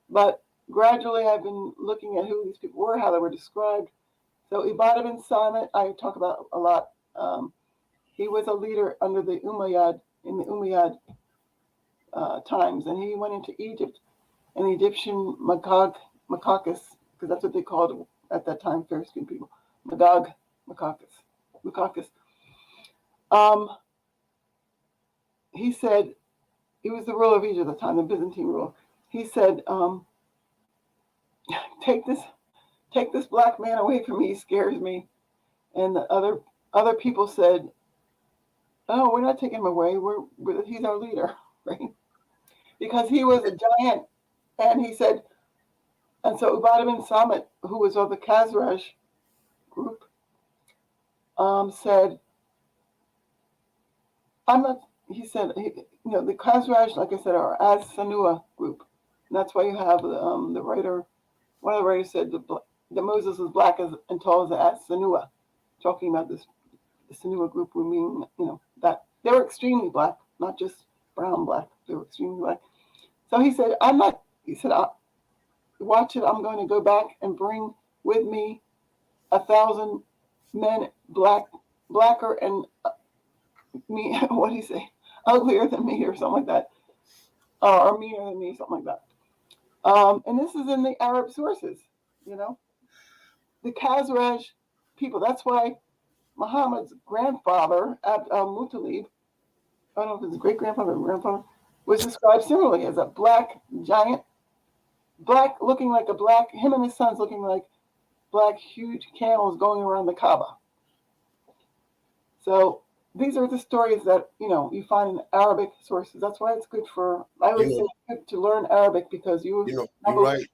But gradually I've been looking at who these people were, how they were described. So Ubada bin Samit, I talk about a lot. He was a leader under the Umayyad, in the Umayyad times, and he went into Egypt, and the Egyptian Magog, because that's what they called at that time, fair-skinned people, Magog, Makakis. He said, he was the ruler of Egypt at the time, the Byzantine ruler. He said, take this black man away from me, he scares me. And the other people said, oh, we're not taking him away, he's our leader, right? Because he was a giant. And he said, and so Ubada bin Samit, who was of the Khazraj group, said, I'm not, he said, the Khazraj, like I said, are as Sanua group. And that's why you have the writer, one of the writers said that Moses was black and tall as Sanua, talking about this Sanua group would mean, that they were extremely black, not just brown black, they were extremely black. So he said, watch it, I'm going to go back and bring with me 1,000 men blacker and me, what do you say, uglier than me or something like that, or meaner than me, something like that. And this is in the Arab sources, the Khazraj people. That's why Muhammad's grandfather, Abd al-Muttalib, I don't know if it's great-grandfather or grandfather, was described similarly as a black giant, looking like him and his sons looking like black, huge camels going around the Kaaba. So these are the stories that, you find in Arabic sources. That's why it's good I would say it's good to learn Arabic because you're right.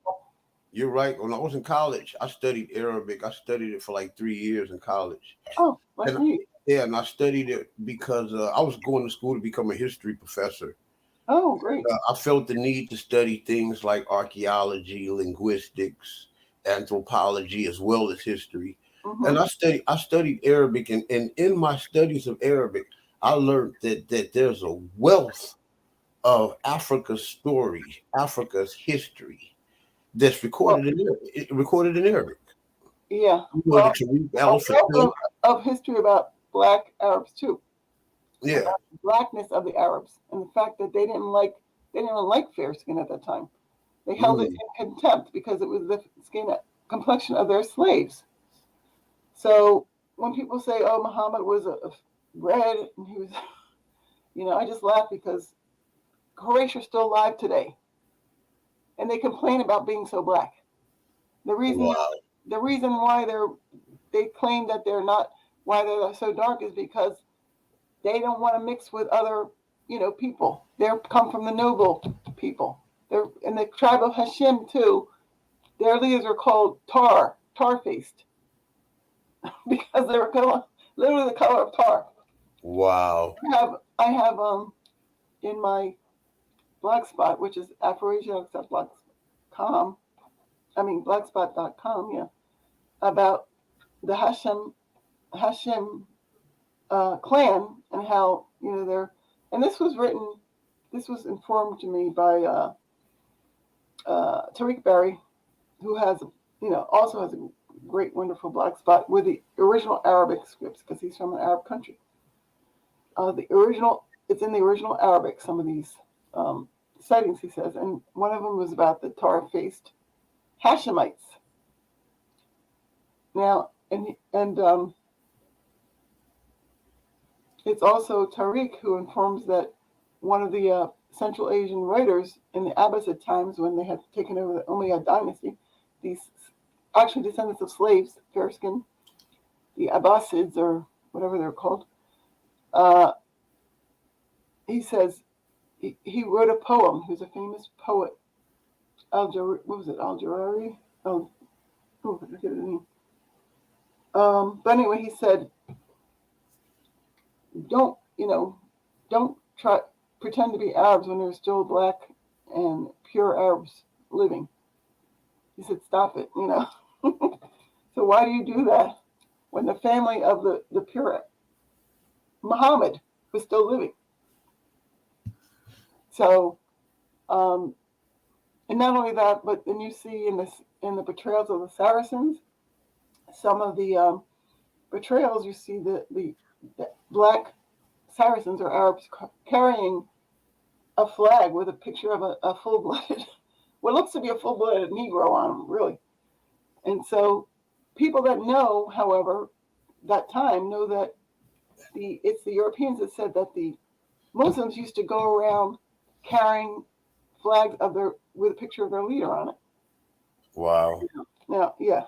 You're right. When I was in college, I studied Arabic. I studied it for 3 years in college. Oh, like me. Yeah, and I studied it because I was going to school to become a history professor. Oh, great. I felt the need to study things like archaeology, linguistics, anthropology, as well as history. Mm-hmm. And I studied Arabic, and in my studies of Arabic, I learned that there's a wealth of Africa's story, Africa's history that's recorded in Arabic. Yeah. Of history about black Arabs too. Yeah. About the blackness of the Arabs and the fact that they didn't even like fair skin at that time. They held it in contempt because it was the skin complexion of their slaves. So when people say, "Oh, Muhammad was a red," and he was, I just laugh because Quraysh are still alive today, and they complain about being so black. The reason why they claim that they're not, why they're so dark is because they don't want to mix with other, people. They come from the noble people. They're in the tribe of Hashem too. Their leaders are called tar-faced, because they were literally the color of tar. Wow. I have in my blog spot, which is afroasiatic.blogspot.com. I mean blogspot.com, yeah, about the Hashem clan and how they're. And this was written. This was informed to me by Tariq Barry, who has also has a great, wonderful blog spot with the original Arabic scripts because he's from an Arab country. It's in the original Arabic. Some of these sightings, he says, and one of them was about the Torah-faced Hashemites. Now, and it's also Tariq who informs that one of the Central Asian writers in the Abbasid times, when they had taken over the Umayyad dynasty, these actually descendants of slaves, fair skin, the Abbasids or whatever they're called, he says he wrote a poem. He was a famous poet. What was it? Al-Jarari? Oh, I forget his name. But anyway, he said, don't try pretend to be Arabs when there's still black and pure Arabs living. He said, stop it, So why do you do that when the family of the pure Muhammad was still living? So, and not only that, but then you see in the portrayals of the Saracens, some of the portrayals you see the black Saracens or Arabs carrying a flag with a picture of a full-blooded, what looks to be a full-blooded Negro on them, really. And so people that know, however, that time know that it's the Europeans that said that the Muslims used to go around carrying flags with a picture of their leader on it. Wow. Now, yeah.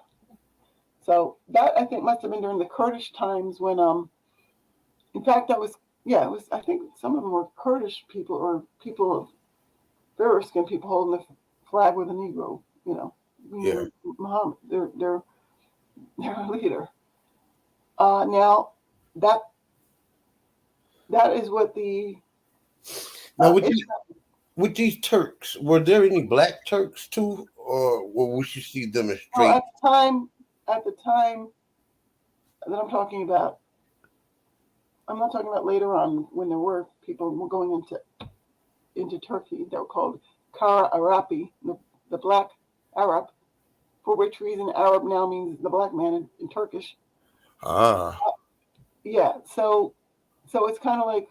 So that I think must have been during the Kurdish times when, in fact, it was. I think some of them were Kurdish people or people of fairer skin people holding the flag with a Negro. Yeah. Muhammad, their leader. Now that is what the now with these Turks, were there any black Turks too, or would you see them as straight? At the time that I'm talking about, I'm not talking about later on when there were people going into Turkey that were called Kara Arapi, the black Arab, for which reason Arab now means the black man in Turkish. Yeah, so it's kind of like,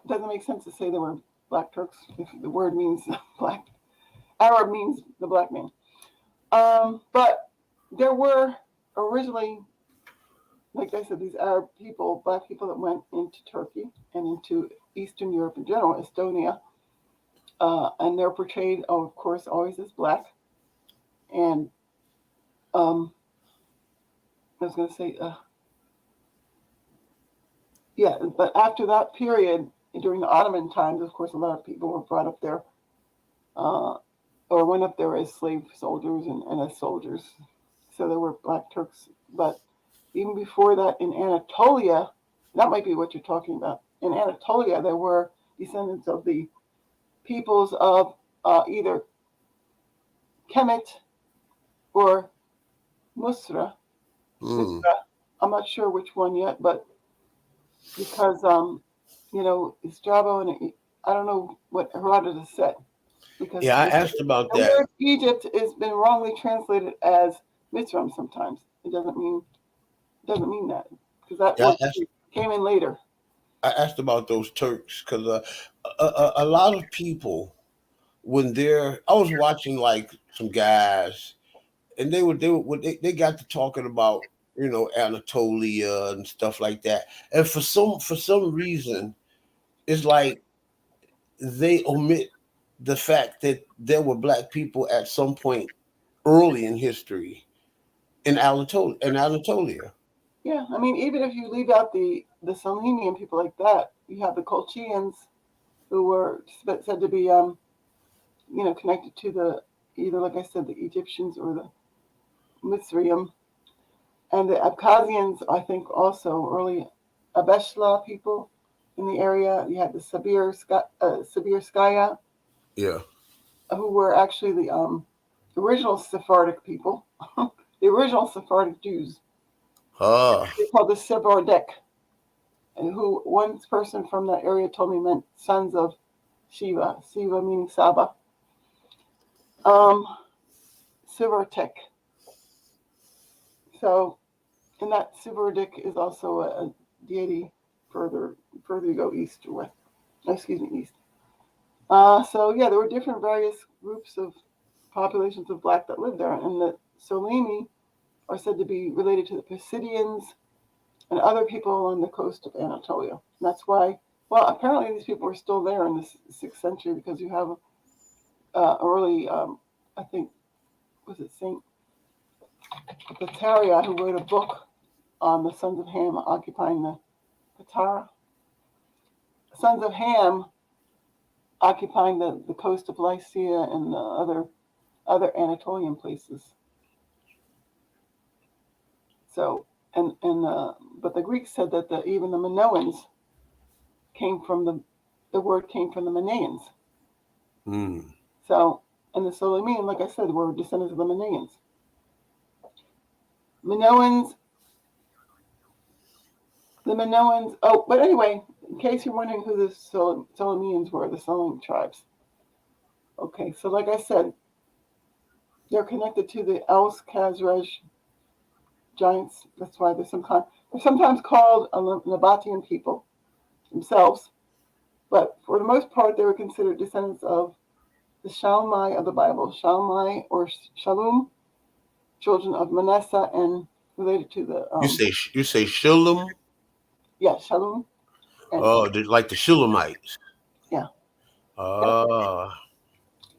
it doesn't make sense to say there were black Turks if the word means black. Arab means the black man. But there were originally, like I said, these Arab people, black people that went into Turkey and into Eastern Europe in general, Estonia, and they're portrayed, of course, always as black. And I was going to say, but after that period, during the Ottoman times, of course, a lot of people were brought up there, or went up there as slave soldiers and as soldiers. So there were black Turks. But even before that, in Anatolia, that might be what you're talking about. In Anatolia, there were descendants of the peoples of either Kemet or Musra. I'm not sure which one yet, but because Strabo and I don't know what Herodotus said. Because I asked about the that. word Egypt has been wrongly translated as Mitzrayim sometimes. It doesn't mean that, because that word came in later. I asked about those Turks because a lot of people, when I was watching like some guys, and they got to talking about Anatolia and stuff like that, and for some reason, it's like they omit the fact that there were black people at some point early in history in Anatolia. Yeah, I mean, even if you leave out the Selenian people like that, you have the Colchians, who were said to be connected to the either, like I said, the Egyptians or the Mitzrayim, and the Abkhazians, I think, also early Abeshla people in the area. You had the Sabirskaya, Yeah. who were actually the original Sephardic people, the original Sephardic Jews. Ah. They called the Sephardic, and who one person from that area told me meant sons of Shiva. Shiva meaning Saba. Sephardic. So, and that Sephardic is also a deity further you go east or west. Excuse me, east. So yeah, there were different various groups of populations of black that lived there, and the Solimi are said to be related to the Pisidians and other people along the coast of Anatolia. And that's why, well, apparently these people were still there in the 6th century because you have early, I think, was it Saint Bataria who wrote a book on the sons of Ham occupying the Patara. Sons of Ham occupying the coast of Lycia and the other Anatolian places. So but the Greeks said that even the Minoans came from the word came from the Manaeans. Mm. So and the Solomon, like I said, were descendants of the Manaeans. The Minoans. Oh, but anyway, in case you're wondering who the Solomons were, the Solomon tribes. Okay, so like I said, they're connected to the Els Khazraj giants. That's why they're sometimes called Nabatean people themselves, but for the most part, they were considered descendants of the Shalmai of the Bible, Shalmai or Shalom, children of Manasseh, and related to the You say Shulam? Shalom, and Oh, like the Shulamites. yeah, Ah.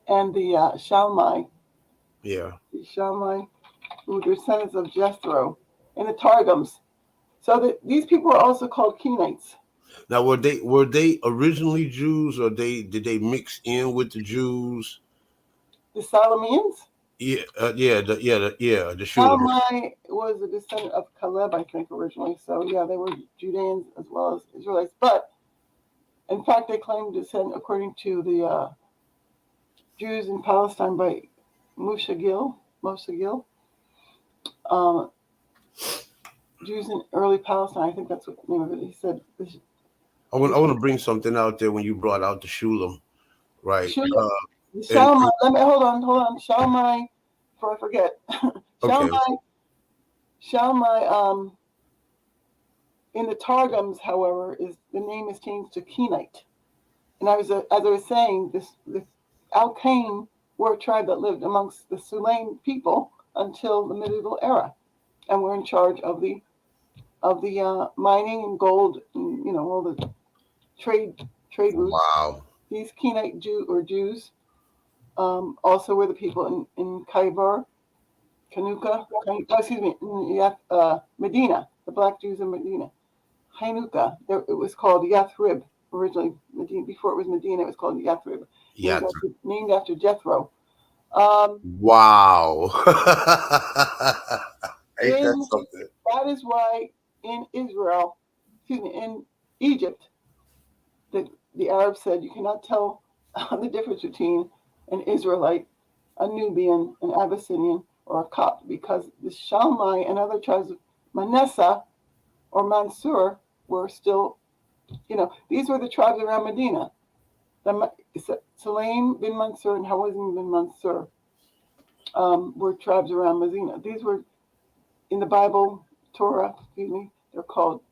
and the Shalmai, Yeah. who were descendants of Jethro, and the Targums. So these people are also called Kenites. Now, were they originally Jews, or did they mix in with the Jews? The Solomons. Yeah, the Shulam. Shalmai was a descendant of Caleb, I think, originally. So yeah, they were Judeans as well as Israelites. But in fact, they claim descent according to the Jews in Palestine by Moshe Gil. Um, Jews in early Palestine, I think that's what the name of it. He said I want to bring something out there when you brought out the Shulam, right? And Shalmai. Let me hold on. Shalmai, before I forget. okay, Shalmai. In the Targums, however, the name is changed to Kenite. And as I was saying, this Al-Qaim were a tribe that lived amongst the Sulaim people until the medieval era, and were in charge of the mining and gold, and all the trade routes. wow, These Kenite Jews also were the people in Khaybar, Medina, the black Jews in Medina. Hanukkah, it was called Yathrib originally. Medina, before it was Medina, it was called Yathrib, yeah, named after Jethro. Um, wow, ain't that in something? That is why in in Egypt, the Arabs said you cannot tell the difference between an Israelite, a Nubian, an Abyssinian, or a Copt, because the Shalmai and other tribes of Manasseh or Mansur were still, these were the tribes around Medina. Sulaim bin Mansur and Hawazin bin Mansur were tribes around Medina. These were in the Bible, Torah, they're called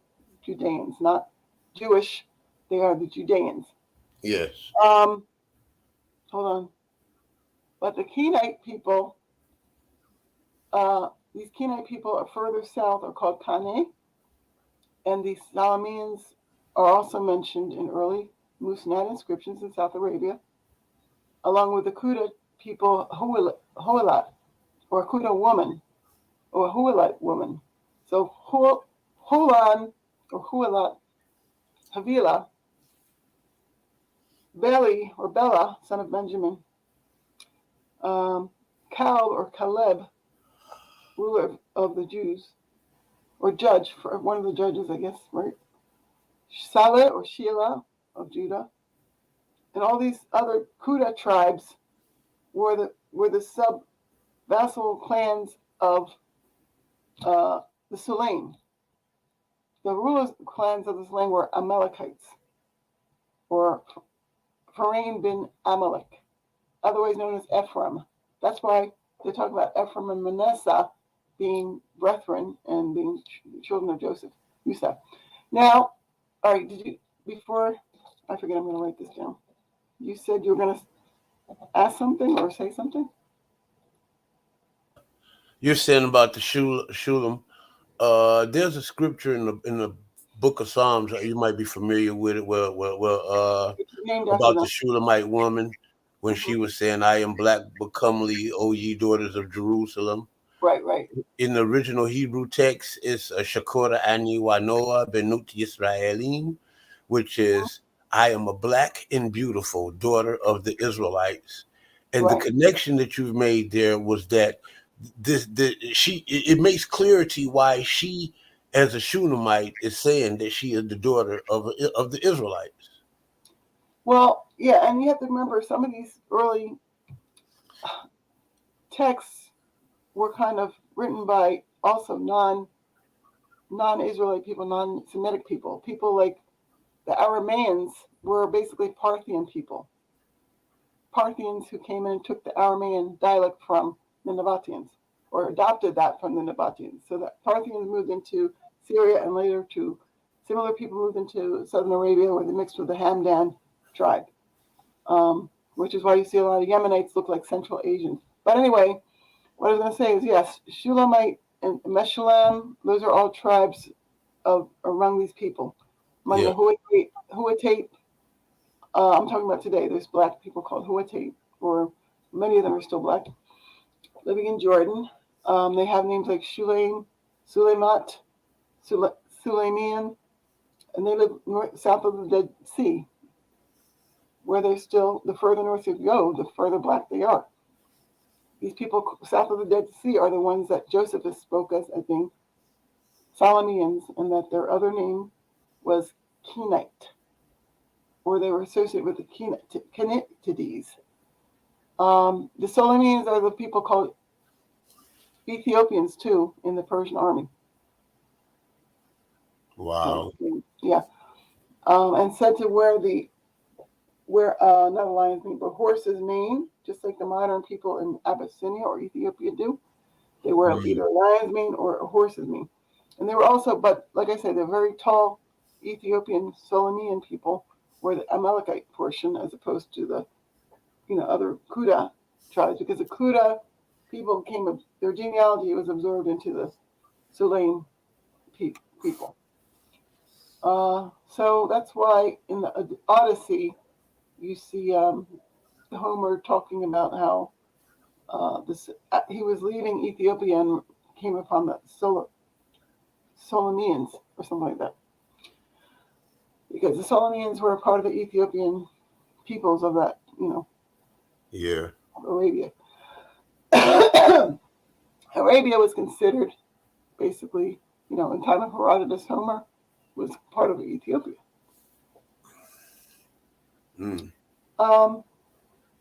Judeans, not Jewish. They are the Judeans. Yes. Hold on. But the Kenite people, these Kenite people are further south, are called Kane, and the Salamians are also mentioned in early Musnad inscriptions in South Arabia, along with the Kuta people, Huilat, or Kuta woman, or Huilite woman. So Hulan, or Huilat, Havila, Beli, or Bela, son of Benjamin, Cal, or Caleb, ruler of the Jews, or judge, for one of the judges, I guess, right? Saleh or Sheila of Judah, and all these other Kuda tribes were the sub-vassal clans of the Sulaim. The rulers clans of this land were Amalekites, or Pharain bin Amalek, otherwise known as Ephraim. That's why they talk about Ephraim and Manasseh being brethren and being children of Joseph, Yusuf. Now, all right, before I forget, I'm going to write this down. You said you were going to ask something or say something? You're saying about the Shulam. There's a scripture in the book of Psalms, you might be familiar with it, where Named after about them. the Shulamite woman when Mm-hmm. she was saying, "I am black but comely, O ye daughters of Jerusalem." Right. In the original Hebrew text, it's a Shakora Ani Wanoa Benut Yisraelim, which is, "I am a black and beautiful daughter of the Israelites." And the Right. connection that you've made there was that it makes clarity why she, as a Shunammite, is saying that she is the daughter of the Israelites. Well, yeah, and you have to remember some of these early texts were kind of written by also non-Israelite people, non-Semitic people. People like the Arameans were basically Parthian people. Parthians who came in and took the Aramean dialect from the Nabateans, or adopted that from the Nabateans. So the Parthians moved into Syria, and later similar people moved into southern Arabia, where they mixed with the Hamdan tribe, which is why you see a lot of Yemenites look like Central Asians. But anyway, what I was going to say is, yes, Shulamite and Meshulam, those are all tribes among these people. Among Yeah. the Huatate, I'm talking about today. There's black people called Huatate, or many of them are still black, living in Jordan. They have names like Shulaim, Suleimat, Sulaimian, and they live south of the Dead Sea, where they're still, the further north you go, the further black they are. These people south of the Dead Sea are the ones that Josephus spoke as being Solomians, and that their other name was Kenite, or they were associated with the Kenitides. The Solomians are the people called Ethiopians too in the Persian army. Wow. So, yeah, and said to wear not a lion's mane, but horse's mane, just like the modern people in Abyssinia or Ethiopia do. They wear either a lion's mane or a horse's mane. And they were also, but like I said, they're very tall Ethiopian Solomon people were the Amalekite portion, as opposed to the other Kuda tribes, because the Kuda people their genealogy was absorbed into the Sulaim people. So that's why in the Odyssey you see Homer talking about how he was leaving Ethiopia and came upon the Solomons or something like that, because the Solomons were a part of the Ethiopian peoples of that, Yeah. Arabia. Arabia was considered basically, in time of Herodotus, Homer was part of Ethiopia. Mm. Now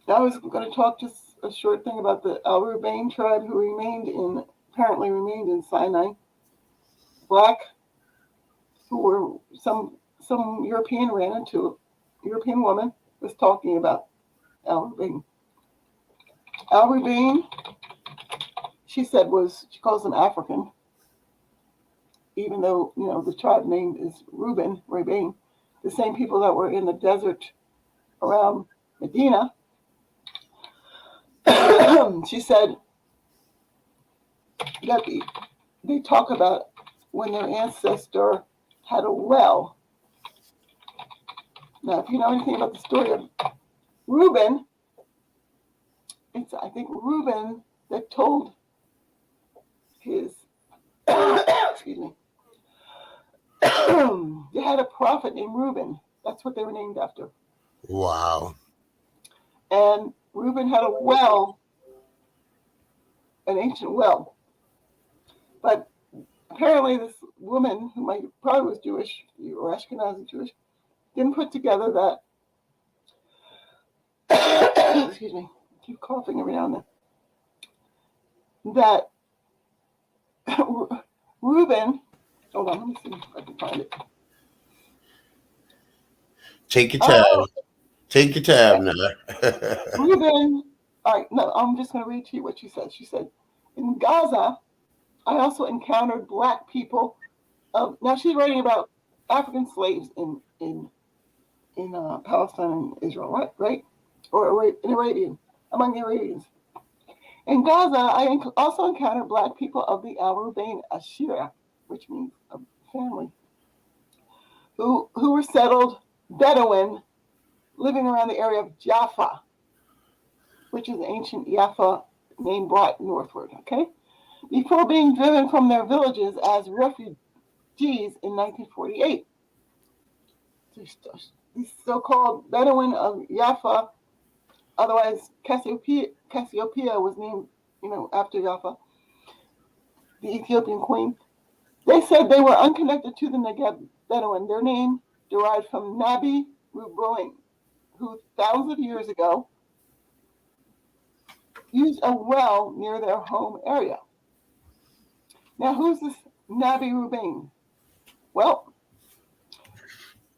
I was going to talk just a short thing about the Al Rubain tribe, who apparently remained in Sinai. Black, who were some European European woman was talking about Al Rubain. Al Rubain, she calls them African, even though the tribe name is Rubain, the same people that were in the desert around Medina. She said that they talk about when their ancestor had a well. Now, if you know anything about the story of Reuben, it's, I think, Reuben that told his, excuse me, they had a prophet named Reuben. That's what they were named after. Wow. And Reuben had a well, an ancient well. But apparently this woman who probably was Jewish or Ashkenazi Jewish didn't put together that. Excuse me, I keep coughing every now and then. That Reuben, hold on, let me see if I can find it. Take your time. Take your time now. Reuben, all right, no, I'm just going to read to you what she said. She said, in Gaza, I also encountered black people. Now she's writing about African slaves in Palestine and Israel, right? Or in Arabian, among the Arabians. In Gaza, I also encountered black people of the Al Rubain Ashira, which means a family, who were settled Bedouin living around the area of Jaffa, which is ancient Jaffa name brought northward, okay? Before being driven from their villages as refugees in 1948. These so-called Bedouin of Jaffa, otherwise Cassiopeia was named, after Jaffa, the Ethiopian queen. They said they were unconnected to the Negev Bedouin. Their name derived from Nabi Ruboin, who thousands of years ago used a well near their home area. Now, who's this Nabi Rubain? Well,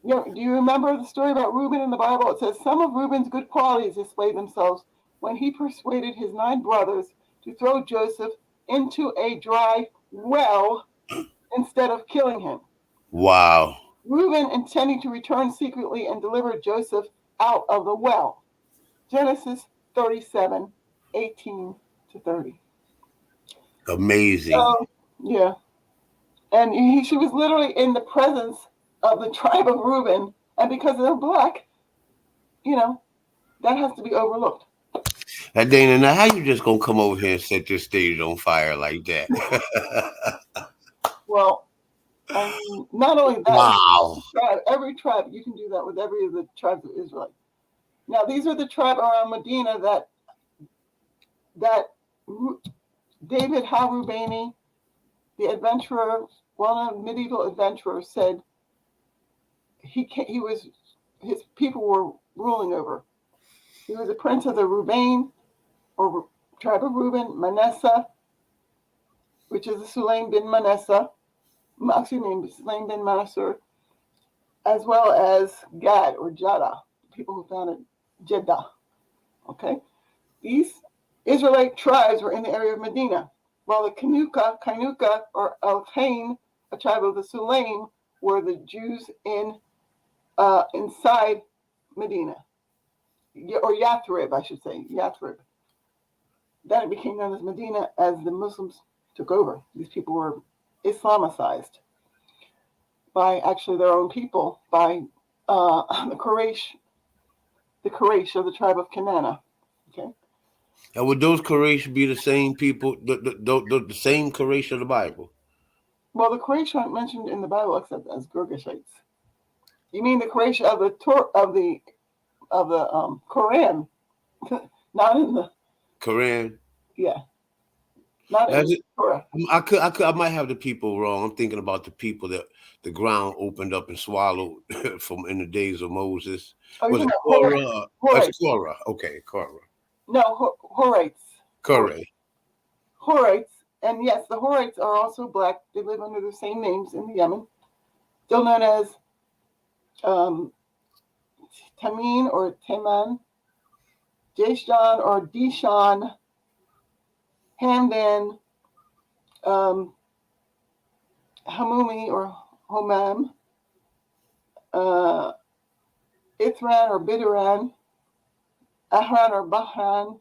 do you remember the story about Reuben in the Bible? It says some of Reuben's good qualities displayed themselves when he persuaded his 9 brothers to throw Joseph into a dry well instead of killing him. Wow. Reuben intending to return secretly and deliver Joseph out of the well. Genesis 37, 18 to 30. Amazing. Yeah. And she was literally in the presence of the tribe of Reuben. And because they're black, that has to be overlooked. Dana, now how you just gonna come over here and set this stage on fire like that? Well, I mean, not only that, Wow. every tribe, you can do that with every of the tribes of Israel. Now, these are the tribe around Medina that David Harubani, the adventurer, well-known medieval adventurer, said his people were ruling over. He was a prince of the Rubain, or tribe of Reuben, Manasseh, which is the Sulaim bin Manasseh, Sulaim bin Manasseh, as well as Gad or Jada, people who founded Jeddah. Okay, these Israelite tribes were in the area of Medina, while the Kanuka, or Al-Hain, a tribe of the Sulaim, were the Jews inside Medina, or Yathrib, I should say, Yathrib. Then it became known as Medina as the Muslims took over. These people were Islamicized by actually their own people, by the Quraysh of the tribe of Canaan. Okay. And would those Quraysh be the same people, the same Quraysh of the Bible? Well, the Quraysh aren't mentioned in the Bible except as Girgashites. You mean the Quraysh of the Quran, not in the Quran. yeah, not in the Torah. I might have the people wrong. I'm thinking about the people that the ground opened up and swallowed from in the days of Moses. Oh, Was it Korah? It's Korah. Okay, Korah. No, Horites. Korah. Horites, and yes, the Horites are also black. They live under the same names in the Yemen, still known as Tamin or Teman, Jeshan or Dishan, Hamdan, Hamumi or Homam, Ithran or Bidaran, Ahran or Bahran.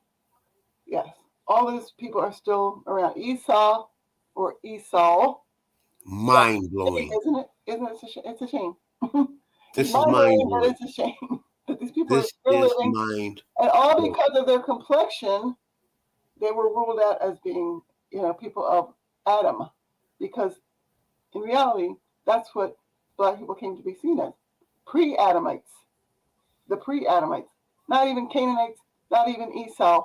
Yes, all these people are still around. Esau or Esau. Mind blowing. Isn't it? It's a shame. This is mind blowing. But it's a shame that these people are This still is living. mind. And all because of their complexion, they were ruled out as being, people of Adam. Because in reality, that's what black people came to be seen as. Pre-Adamites. The pre-Adamites. Not even Canaanites, not even Esau,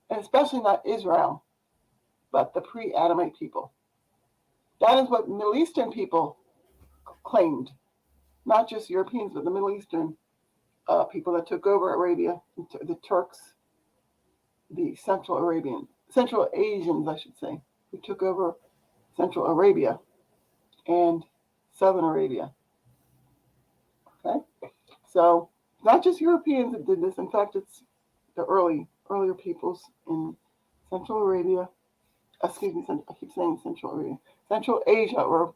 and especially not Israel, but the pre-Adamite people. That is what Middle Eastern people claimed, not just Europeans, but the Middle Eastern people that took over Arabia, the Turks, the Central Asians, I should say, who took over Central Arabia and Southern Arabia. Okay, so not just Europeans that did this. In fact, it's the earlier peoples in Central Arabia. Excuse me, I keep saying Central Arabia, Central Asia, or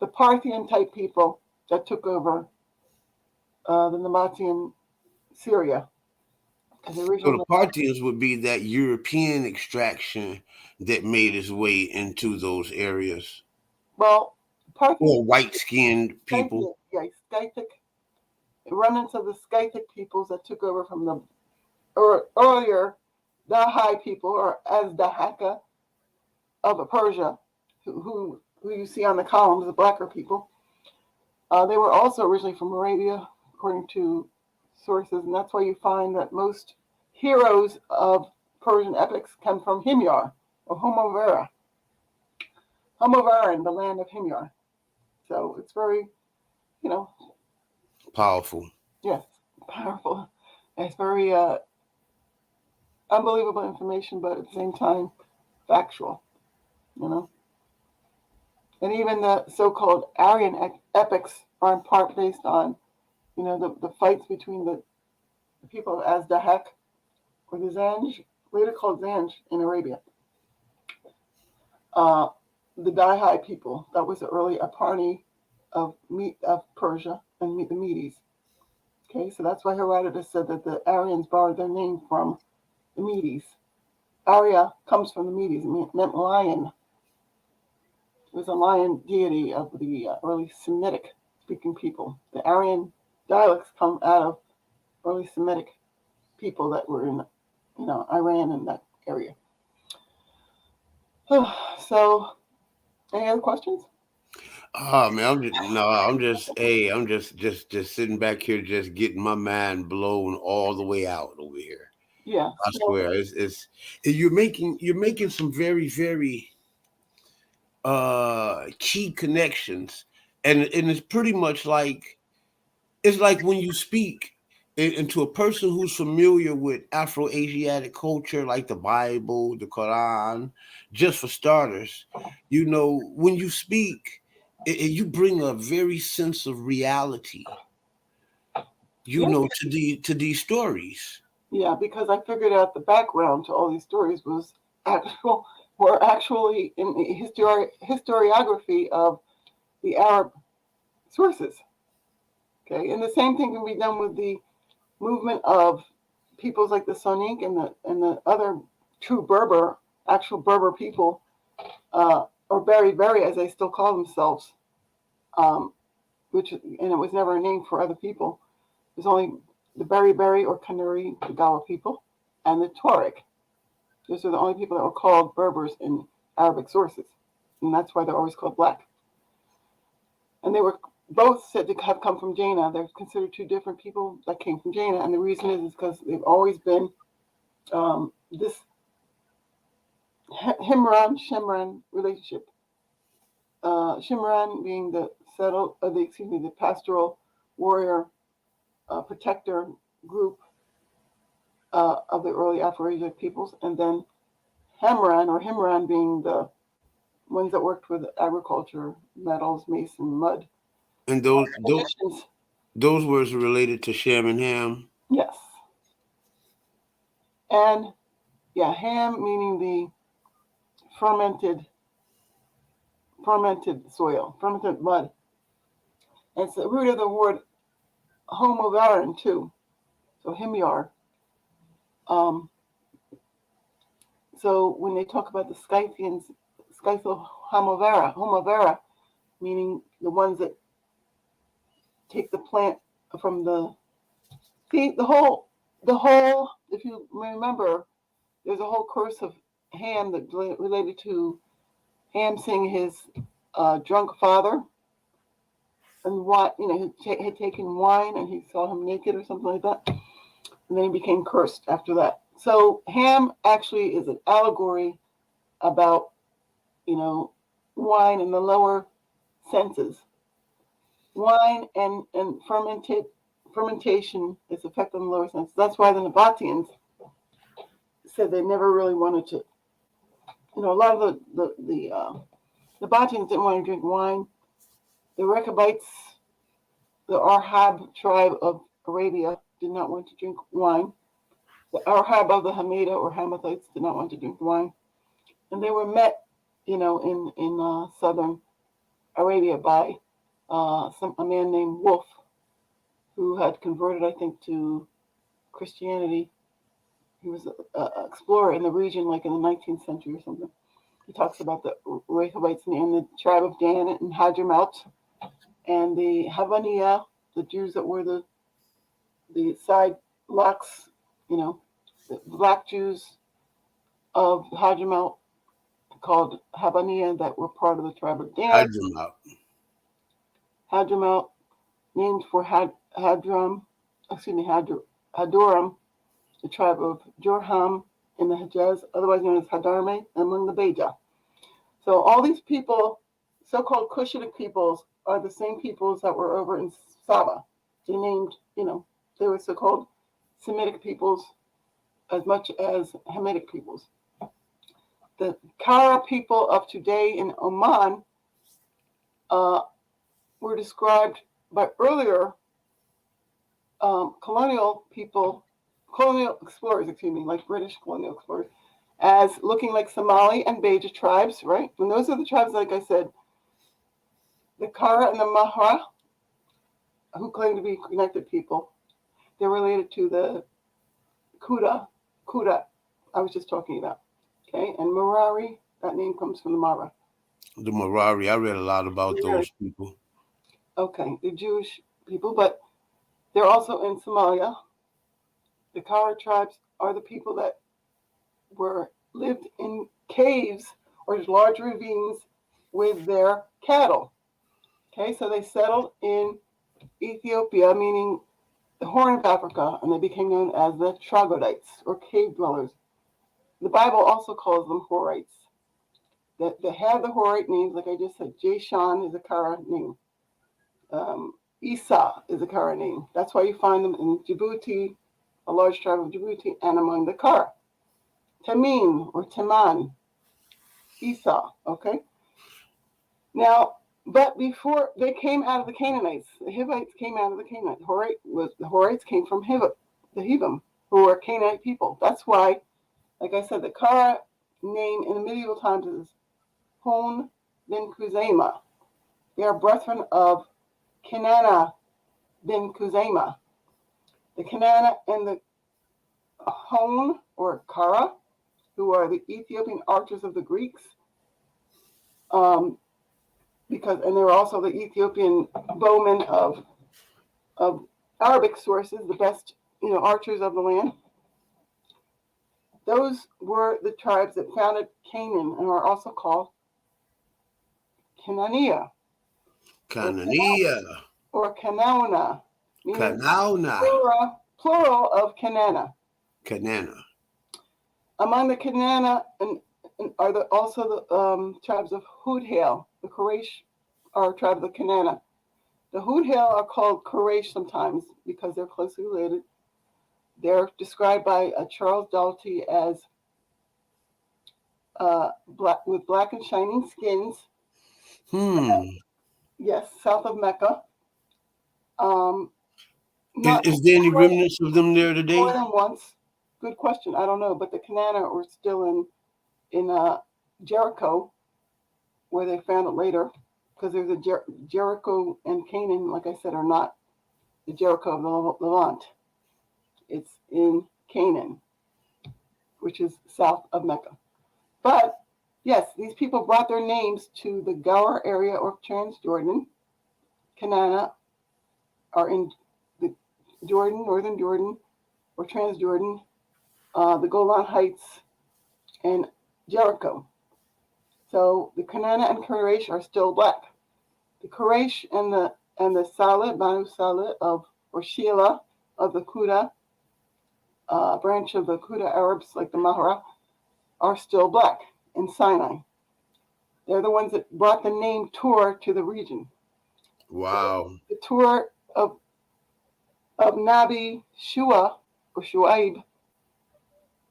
the Parthian type people that took over the Nabatean Syria. The So original the Parthians would be that European extraction that made its way into those areas, well, Parthians, or white-skinned people. Scythic, yeah, Scythic remnants of the Scythic peoples that took over from the earlier Dahai people, or as Dahaka of Persia, who you see on the columns, the blacker people. They were also originally from Arabia, according to sources, and that's why you find that most heroes of Persian epics come from Himyar, or Homovera. Homovaran, the land of Himyar. So it's very, you know, Powerful. yes, powerful. And it's very unbelievable information, but at the same time, factual, you know. And even the so-called Aryan epics are in part based on, the fights between the people of Azdahek, or the Zanj, later called Zanj in Arabia. Uh, the Dahai people, that was the early Aparni of Persia and the Medes. Okay, so that's why Herodotus said that the Aryans borrowed their name from the Medes. Arya comes from the Medes, it meant lion. It was a lion deity of the early Semitic speaking people. The Aryan dialects come out of early Semitic people that were in, Iran and that area. So, any other questions? Oh man, I'm just sitting back here, just getting my mind blown all the way out over here. Yes. I swear, it's you're making some very very key connections, and it's pretty much like it's like when you speak into a person who's familiar with Afro Asiatic culture, like the Bible, the Quran, just for starters. When you speak, you bring a very sense of reality, Yeah. to these stories. Yeah, because I figured out the background to all these stories were actually in the historiography of the Arab sources. Okay, and the same thing can be done with the movement of peoples like the Sonic and the other true actual Berber people, or Beri as they still call themselves, um, and it was never a name for other people. There's only the Beri or Kanuri Tagawa people, and the Tuareg. Those are the only people that were called Berbers in Arabic sources, and that's why they're always called black. And they were both said to have come from Jaina. They're considered two different people that came from Jaina, and the reason is because they've always been this Shimran relationship. Shimran being the pastoral warrior protector group of the early Afro-Asiatic peoples, and then Himran being the ones that worked with agriculture, metals, mason, mud. And those those Traditions. those words are related to Shem and Ham. Yes. And yeah, ham meaning the fermented soil, fermented mud. And it's the root of the word homovaran too. So himyar. Um, so when they talk about the Scythians, Scytho homovera, meaning the ones that take the plant from the whole. If you remember, there's a whole curse of Ham that related to Ham seeing his drunk father, and what he had taken wine and he saw him naked or something like that, and then he became cursed after that. So Ham actually is an allegory about wine in the lower senses. Wine and fermentation is affected in the lower senses. That's why the Nabateans said they never really wanted to. A lot of the Nabateans didn't want to drink wine. The Rechabites, the Arhab tribe of Arabia, did not want to drink wine. The Arhab of the Hamida or Hamathites did not want to drink wine. And they were met, in southern Arabia by a man named Wolf, who had converted, I think, to Christianity. He was an explorer in the region, like in the 19th century or something. He talks about the Rechabites and the tribe of Dan and Hadramaut, and the Havaniya, the Jews that were the side blocks, the black Jews of Hadramaut, called Havaniya, that were part of the tribe of Dan. Hadramaut, named for Hadoram, the tribe of Jorham in the Hejaz, otherwise known as Hadarme, among the Beja. So all these people, so-called Cushitic peoples, are the same peoples that were over in Saba. They named, they were so-called Semitic peoples as much as Hamitic peoples. The Kara people of today in Oman were described by earlier colonial explorers, like British colonial explorers, as looking like Somali and Beja tribes, right? And those are the tribes, like I said, the Kara and the Mahra, who claim to be connected people. They're related to the Kuda I was just talking about. Okay, and Marari, that name comes from the Mara. The Marari, I read a lot about those people. Okay, the Jewish people, but they're also in Somalia. The Kara tribes are the people that lived in caves or large ravines with their cattle. Okay, so they settled in Ethiopia, meaning the Horn of Africa, and they became known as the Troglodytes or cave dwellers. The Bible also calls them Horites. They have the Horite names, like I just said. Jashan is a Kara name. Isa is a Kara name. That's why you find them in Djibouti, a large tribe of Djibouti, and among the Kara. Tamim or Taman, Esau, okay? Now, but before they came out of the Canaanites, the Hivites came out of the Canaanites. The Horites came from the Hivim, who were Canaanite people. That's why, like I said, the Kara name in the medieval times is Hon bin Kuzema. They are brethren of Kenana bin Kuzema. The Kenana and the Hon, or Kara, who are the Ethiopian archers of the Greeks, and they're also the Ethiopian bowmen of Arabic sources, the best archers of the land. Those were the tribes that founded Canaan and are also called Canania. Or Canauna. Plural of Canana. Among the Canana are also the tribes of Hudhail. The Quraysh are a tribe of the Canana. The Hudhail are called Quraysh sometimes because they're closely related. They're described by Charles Dalty as with black and shining skins. Yes, south of Mecca. Is there any remnants of them there today? More than once. Good question. I don't know, but the Canana are still in Jericho, where they found it later, because there's a Jericho and Canaan, like I said, are not the Jericho of the Levant. It's in Canaan, which is south of Mecca. But yes, these people brought their names to the Gower area or Transjordan. Canana are in the northern Jordan or Transjordan, the Golan Heights, and Jericho. So the Canana and Quraysh are still black. The Quraysh and the Saleh, Banu Saleh or Sheila of the Kuda, branch of the Kuda Arabs like the Mahra, are still black in Sinai. They're the ones that brought the name Tur to the region. Wow. So the Tur of Nabi Shua or Shuaib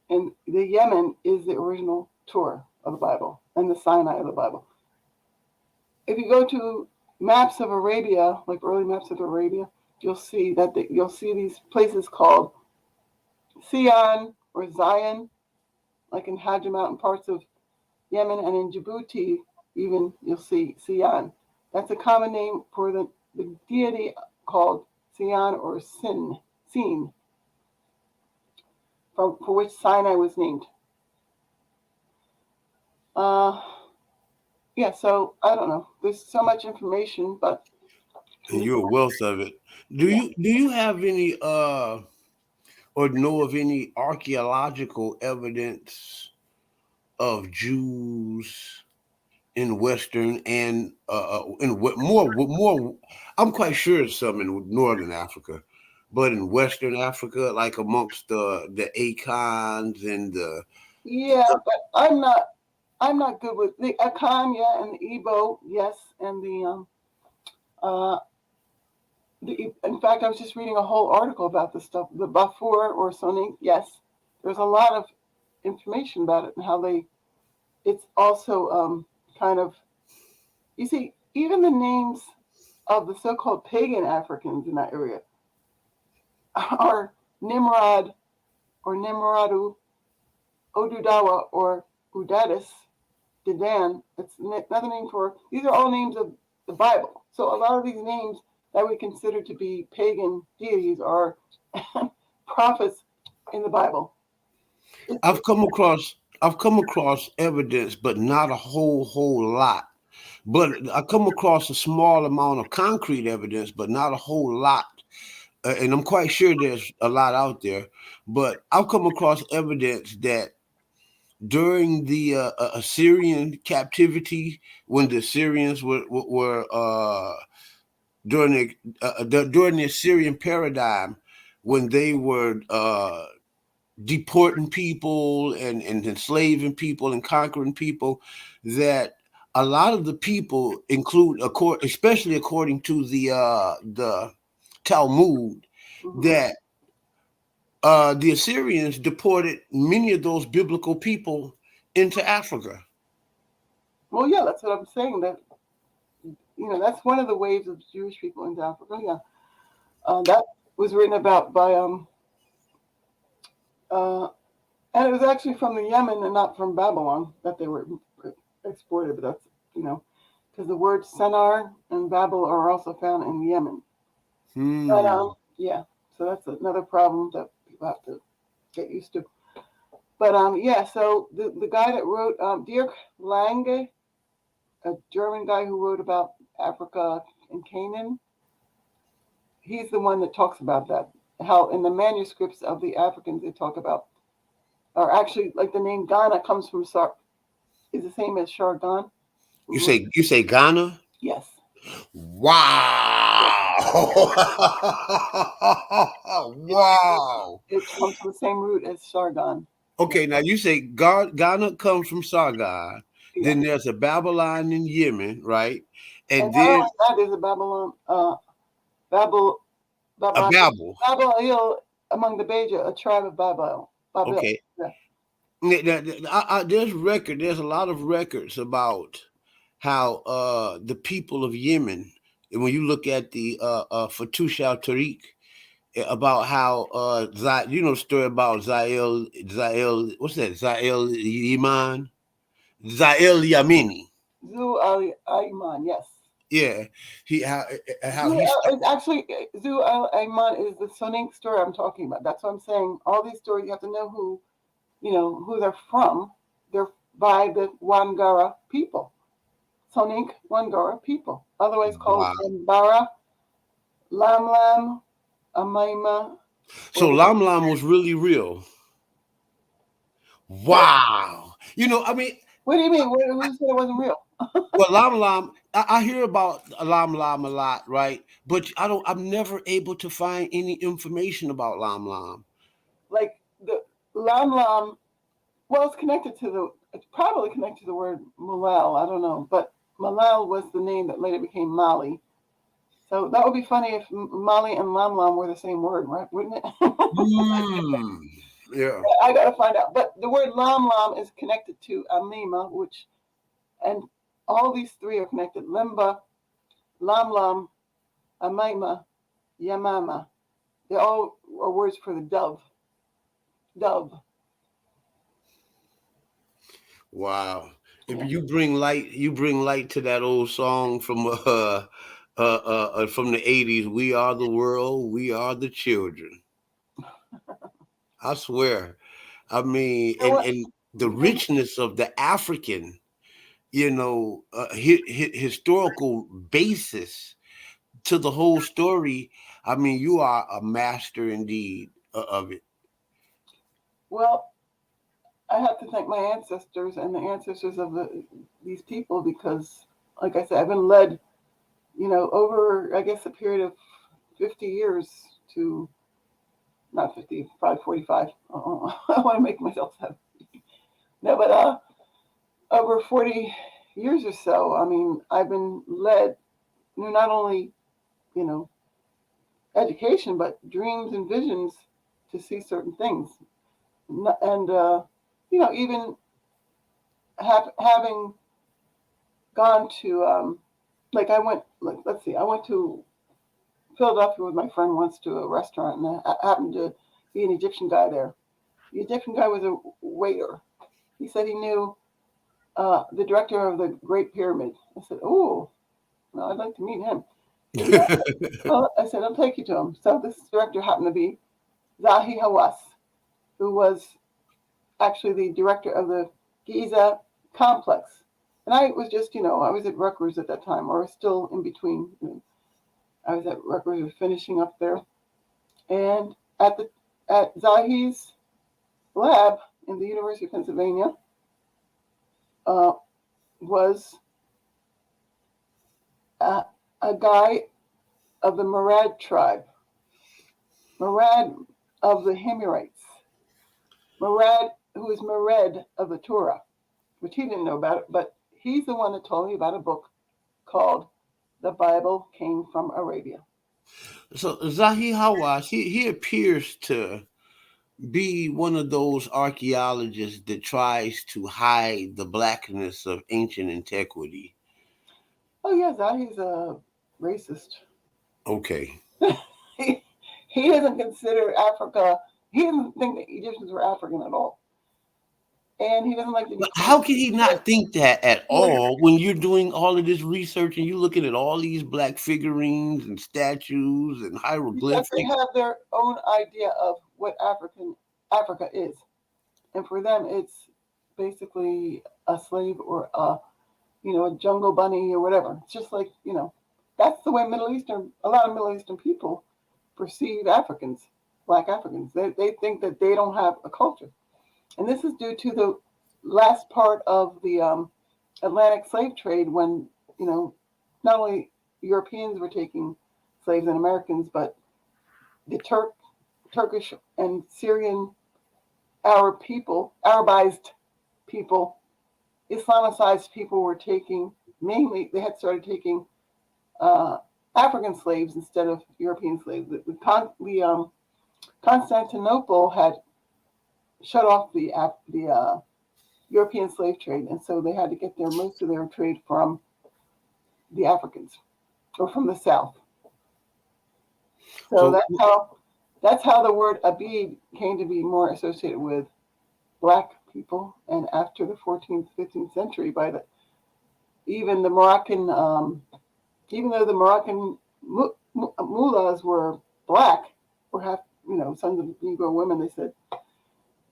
in the Yemen is the original Tur of the Bible and the Sinai of the Bible. If you go to maps of Arabia, like early maps of Arabia, you'll see that you'll see these places called Sion or Zion, like in Hajjamat and parts of Yemen, and in Djibouti, even you'll see Sion. That's a common name for the deity called Sion or Sin, for which Sinai was named. Yeah, so I don't know. There's so much information, but And you're a wealth of it. yeah. Do you have any or know of any archaeological evidence of Jews in Western and more? I'm quite sure it's some in Northern Africa, but in Western Africa, like amongst the Akons and the Yeah, but I'm not good with the Akan, yeah, and the Igbo, yes, and uh in fact I was just reading a whole article about this stuff. The Bafur or Soning, yes. There's a lot of information about it and how it's also kind of, you see, even the names of the so-called pagan Africans in that area are Nimrod or Nimradu, Odudawa or Udadis, Dedan. It's another name for, these are all names of the Bible. So a lot of these names that we consider to be pagan deities are prophets in the Bible. I've come across evidence, but not a whole lot. But I come across a small amount of concrete evidence, but not a whole lot. And I'm quite sure there's a lot out there. But I've come across evidence that during the Assyrian captivity, when the Assyrians were during the Assyrian paradigm, when they were deporting people and enslaving people and conquering people, that a lot of the people especially according to the Talmud, Mm-hmm. that the Assyrians deported many of those biblical people into Africa. Well, yeah, that's what I'm saying. That, that's one of the waves of Jewish people into Africa. Yeah, that was written about by uh, and it was actually from the Yemen and not from Babylon that they were exported. But that's because the words Sennar and Babel are also found in Yemen. But yeah, so that's another problem that people have to get used to. But yeah, so the guy that wrote Dirk Lange, a German guy who wrote about Africa and Canaan, he's the one that talks about that. How in the manuscripts of the Africans they talk about, or actually like the name Ghana comes from is the same as Shargan. You say Ghana? Yes. Wow. Wow. It comes from the same root as Shargan. Okay, now you say Ghana comes from Sargon. Yeah. Then there's a Babylon in Yemen, right? And And not then only that, there's a Babylon, Babel, a Babel. Babel among the Beja, a tribe of Babel. Okay. Yeah. There's a lot of records about how the people of Yemen, and when you look at the Fatush al-Tariq, about how the story about Zael, what's that? Zael Yamini. Zu al Ayman, yes. Yeah, how he It's actually Zu al Ayman is the Sonink story I'm talking about. That's what I'm saying. All these stories you have to know who they're from. They're by the Wangara people. Sonink Wangara people, otherwise called wow. Mbara, Lamlam, Amaima. So Lam Lam was really real. Wow. I mean, What do you mean? Who said it wasn't real? well, Lam Lam, I hear about Lam Lam a lot, right? But I'm never able to find any information about Lam Lam. Like the Lam Lam, well, it's connected to it's probably connected to the word Mulal. I don't know, but Malal was the name that later became Mali. So that would be funny if Mali and Lam Lam were the same word, right? Wouldn't it? Yeah. I gotta find out. But the word Lam Lam is connected to Amima, which, and all these three are connected. Limba, Lam Lam, Amaima, Yamama. They all are words for the dove. Dove. Wow. If Yeah. you bring light to that old song from the 80s. We are the world, we are the children. I swear. I mean, You know what? and the richness of the African, historical basis to the whole story. I mean, you are a master indeed of it. Well, I have to thank my ancestors and the ancestors of these people because, like I said, I've been led, over, I guess, a period of 50 years to, not 50, probably 45. I want to make myself sound. No, but over 40 years or so, I mean, I've been led, not only, you know, education, but dreams and visions to see certain things. And, even having gone to, like I went, like, let's see, I went to Philadelphia with my friend once to a restaurant, and I happened to be an Egyptian guy there. The Egyptian guy was a waiter. He said he knew the director of the Great Pyramid. I said, "Oh, well, I'd like to meet him." He said, "Yeah." Well, I said, "I'll take you to him." So this director happened to be Zahi Hawass, who was actually the director of the Giza complex. And I was just, I was at Rutgers at that time, or still in between. I was at Rutgers finishing up there. And at Zahi's lab in the University of Pennsylvania uh, was a, a guy of the Murad tribe, Murad of the Himyarites, Murad, who is Mered of the Torah, which he didn't know about it, but he's the one that told me about a book called The Bible Came from Arabia. So Zahi Hawass, he appears to be one of those archaeologists that tries to hide the blackness of ancient antiquity. Oh, yeah, Zahi's a racist. Okay. he, he doesn't consider Africa, he doesn't think that Egyptians were African at all. And he doesn't like to be But called. how can he not think that at all when you're doing all of this research and you're looking at all these black figurines and statues and Because they hieroglyphics? have their own idea of what Africa is. And for them, it's basically a slave or a jungle bunny or whatever. It's just like, that's the way a lot of Middle Eastern people perceive Africans, black Africans. They think that they don't have a culture. And this is due to the last part of the Atlantic slave trade when, not only Europeans were taking slaves and Americans, but the Turkish and Syrian Arabized people, Islamicized people were taking, mainly, they had started taking uh, African slaves instead of European slaves. Constantinople had shut off the European slave trade, and so they had to get most of their trade from the Africans or from the South. So So that's how the word Abid came to be more associated with black people, and after the 14th, 15th century, even the Moroccan, even though the Moroccan mullahs were black, or half, sons of Negro women, they said,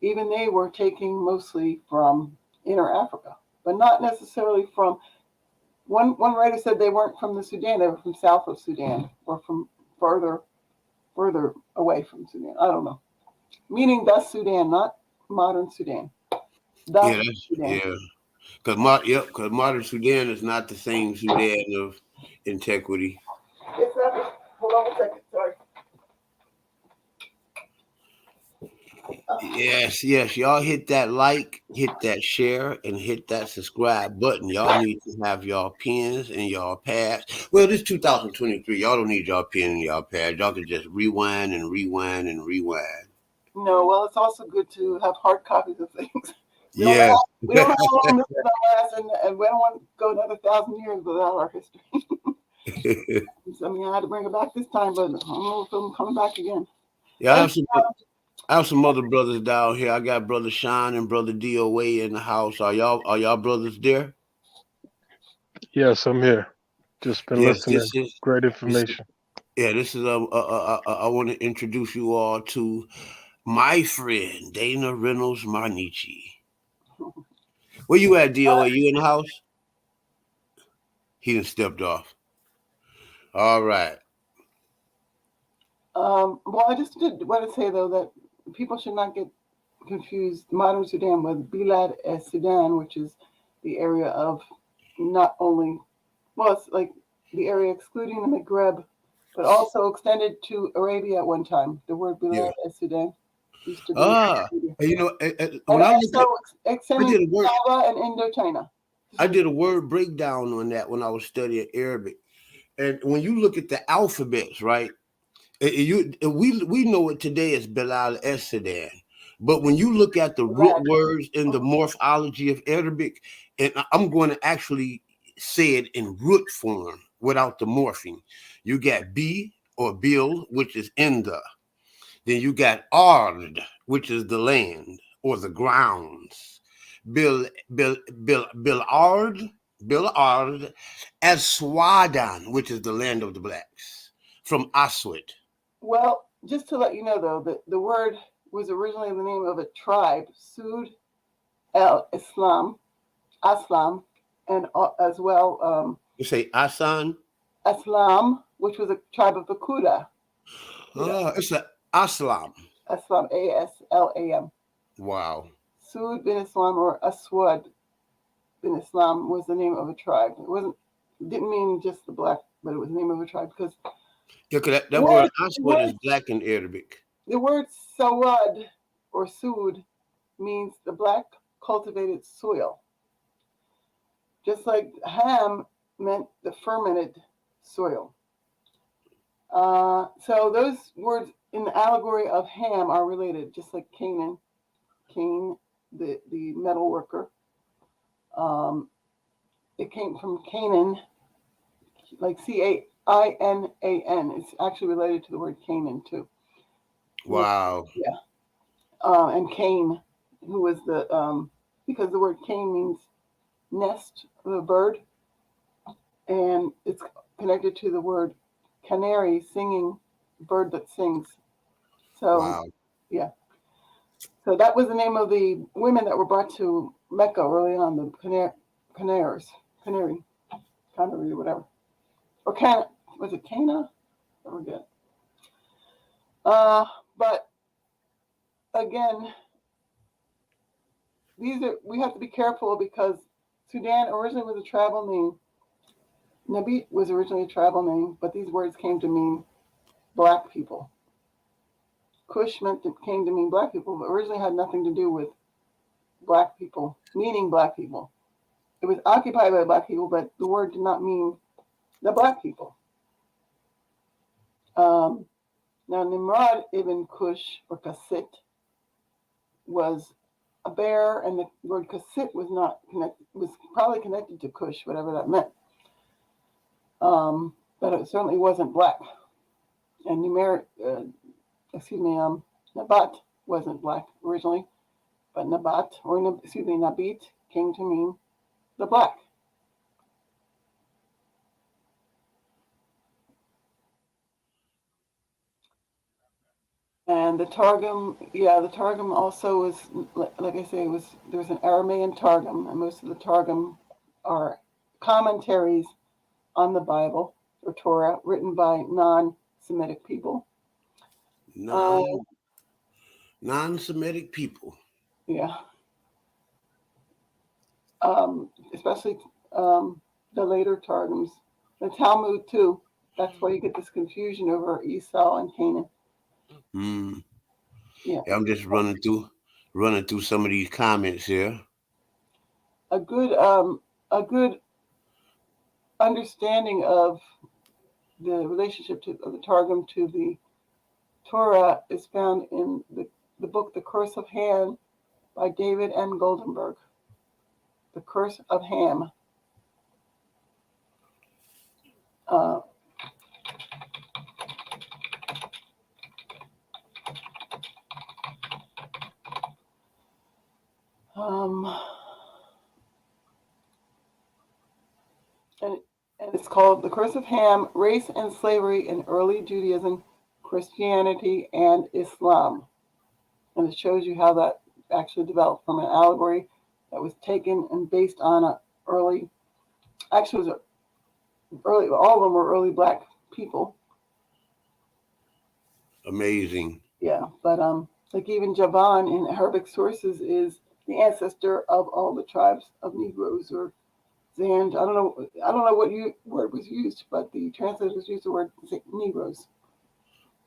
even they were taking mostly from inner Africa, but not necessarily from. One writer said they weren't from the Sudan; they were from south of Sudan or from further away from Sudan. I don't know. Meaning the Sudan, not modern Sudan. The Sudan. yeah, because modern Sudan is not the same Sudan of antiquity. It's not. Hold on a second. Sorry. Yes, yes. Y'all hit hit that share and hit that subscribe button. Y'all need to have y'all pens and y'all pads. Well, this 2023. Y'all don't need y'all pen and y'all pads. Y'all can just rewind and rewind and rewind. No, well, it's also good to have hard copies of things. We don't Yes. know, we don't know how long this is going to last, and we don't want to go another 1,000 years without our history. So, I mean, I had to bring it back this time, but I don't know if I'm coming back again. Yeah, I have some other brothers down here. I got brother Sean and brother DOA in the house. Are y'all brothers there? Yes, I'm here. Just been Yes, listening. Great this information. yeah, this is I want to introduce you all to my friend Dana Rynolds Marniche. Where you at, DOA? You in the house? He done stepped off. All right. Well, I just did want to say, though, that people should not get confused modern Sudan with Bilad es Sudan, which is the area of not only, well, it's like the area excluding the Maghreb, but also extended to Arabia at one time. The word Yeah. Bilad es Sudan used to be And you know, when and I look at, also I extending did a to word, Java and Indochina. I did a word breakdown on that when I was studying Arabic. And when you look at the alphabets, right? We know it today as Bilal es Sudan. But when you look at the root Bilad. words in the morphology of Arabic, and I'm going to actually say it in root form without the morphing. You got B or Bil, which is in the. Then you got Ard, which is the land or the grounds. Bil Bil Bil Bil Ard, Aswadan, which is the land of the blacks, from Aswad. Well, just to let you know, though, that the word was originally the name of a tribe, Sud el Aslam, and as well You say Asan? Aslam, which was a tribe of the Kuda. It's a Aslam. Aslam, Aslam. Wow. Sud bin Islam or Aswad bin Islam was the name of a tribe. Didn't mean just the black, but it was the name of a tribe because Yeah, 'cause the that word word, Aswad is black in Arabic. the word Sawad or Sud means the black cultivated soil. Just like Ham meant the fermented soil. So those words in the allegory of Ham are related, just like Canaan, Cain, the metal worker. It came from Canaan, like Cainan. It's actually related to the word Canaan too. Wow. Yeah. And Cain, who was because the word Cain means nest of a bird, and it's connected to the word canary, singing, bird that sings. So, Wow. yeah. So that was the name of the women that were brought to Mecca early on, the canary, or whatever. Or was it Cana? I forget. But again, we have to be careful because Sudan originally was a tribal name. Nabit was originally a tribal name, but these words came to mean black people. Kush came to mean black people, but originally had nothing to do with black people, meaning black people. It was occupied by black people, but the word did not mean the black people. Now, Nimrod ibn Kush, or Kassit, was a bear, and the word Kassit was probably connected to Kush, whatever that meant. But it certainly wasn't black. And Nabat wasn't black originally, but Nabit came to mean the black. And the Targum also was, like I say, there's an Aramean Targum, and most of the Targum are commentaries on the Bible or Torah written by non-Semitic people. Non-Semitic people. Yeah. Especially the later Targums. The Talmud, too. That's why you get this confusion over Esau and Canaan. Mm. Yeah. I'm just running through some of these comments here. a good understanding of the relationship of the Targum to the Torah is found in the book The Curse of Ham by David M. Goldenberg. The Curse of Ham. Uh, um, and, and it's called The Curse of Ham, Race and Slavery in Early Judaism, Christianity, and Islam. And it shows you how that actually developed from an allegory that was taken and based on a early, actually it was early, all of them were early black people. Amazing. Yeah, but like even Javan in Arabic sources is the ancestor of all the tribes of Negroes or Zand. I don't know what word was used, but the translators used the word Negroes.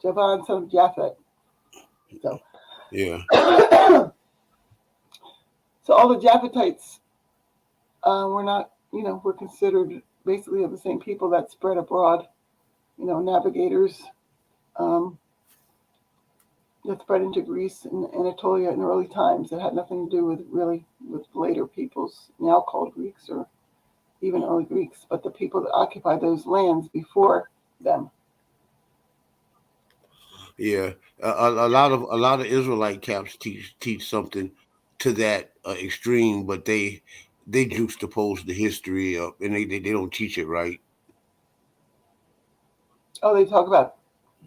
Javan, son of Japhet. So Yeah. so all the Japhetites were not, were considered basically of the same people that spread abroad. Navigators that spread into Greece and Anatolia in early times that had nothing to do with later peoples, now called Greeks or even early Greeks, but the people that occupied those lands before them. Yeah. A lot of Israelite camps teach something to that extreme, but they juxtapose the history of, and they don't teach it right. Oh, they talk about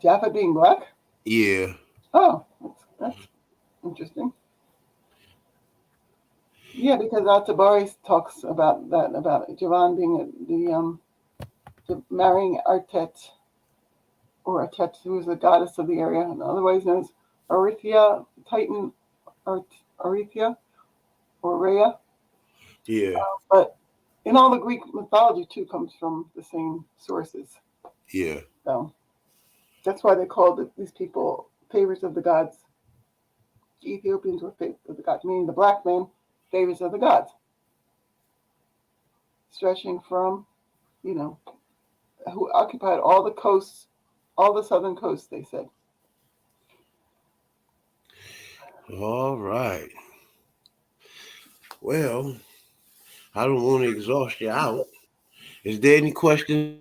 Jaffa being black? Yeah. Oh, that's interesting. Yeah, because Atabari talks about that, about Javan being marrying Artet, or Atet, who is the goddess of the area, and otherwise known as Arithia, Titan Arithia, or Rhea. Yeah. But in all the Greek mythology too comes from the same sources. Yeah. So that's why they called these people favorites of the gods. The Ethiopians were favorites of the gods, meaning the black man favorites of the gods, stretching from, who occupied all the coasts, all the southern coasts, they said. All right. Well, I don't want to exhaust you out. Is there any questions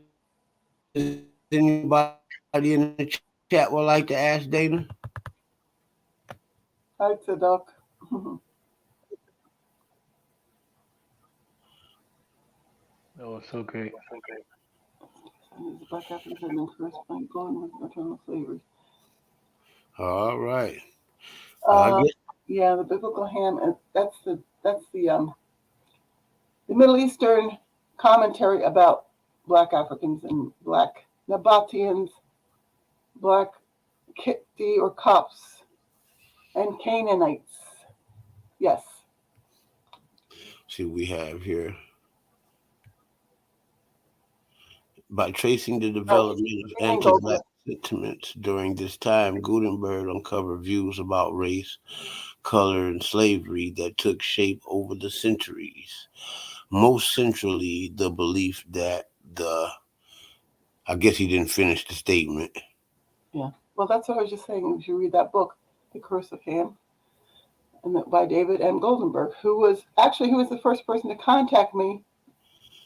anybody in the chat would like to ask Dana? Hi, Tzedok. No, it's okay. The black Africans have been cursed by going with maternal slavery. All right. I Uh, guess. yeah, the biblical ham. That's the Middle Eastern commentary about black Africans and black Nabateans, black Kitti or Copts, and Canaanites. Yes. See what we have here. By tracing the Oh, development of and Goldberg. anti-black sentiments during this time, Gutenberg uncovered views about race, color, and slavery that took shape over the centuries. Most centrally, the belief that I guess he didn't finish the statement. Yeah. Well, that's what I was just saying. You should read that book, The Curse of Ham, and by David M. Goldenberg, who was the first person to contact me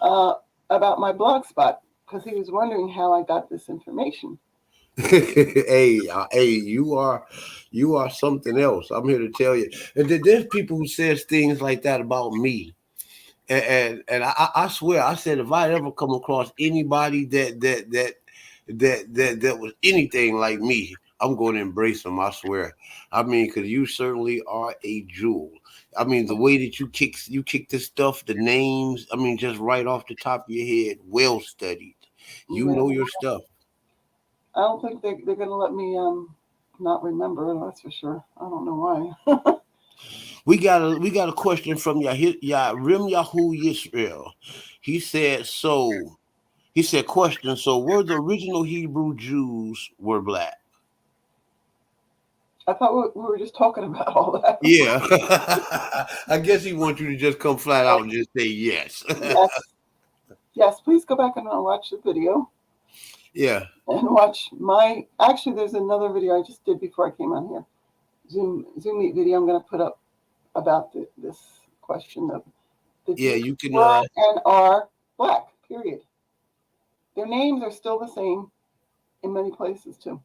uh, about my blog spot because he was wondering how I got this information. Hey, you are something else. I'm here to tell you. And there's people who says things like that about me. And I swear, I said if I ever come across anybody that was anything like me, I'm going to embrace them. I swear. I mean, because you certainly are a jewel. I mean, the way that you kick this stuff, the names. I mean, just right off the top of your head, well studied. You Yeah. know your stuff. I don't think they're going to let me not remember. That's for sure. I don't know why. We got a question from Rim Yahoo Yishrael. He said so. He said, question, so were the original Hebrew Jews were black? I thought we were just talking about all that. Yeah. I guess he wants you to just come flat out and just say yes. Yes. Yes, please go back and watch the video Yeah. and watch my. Actually, there's another video I just did before I came on here. Zoom meet video I'm going to put up about this question of the Yeah, Jews you can were and are black. Period. Their names are still the same in many places too.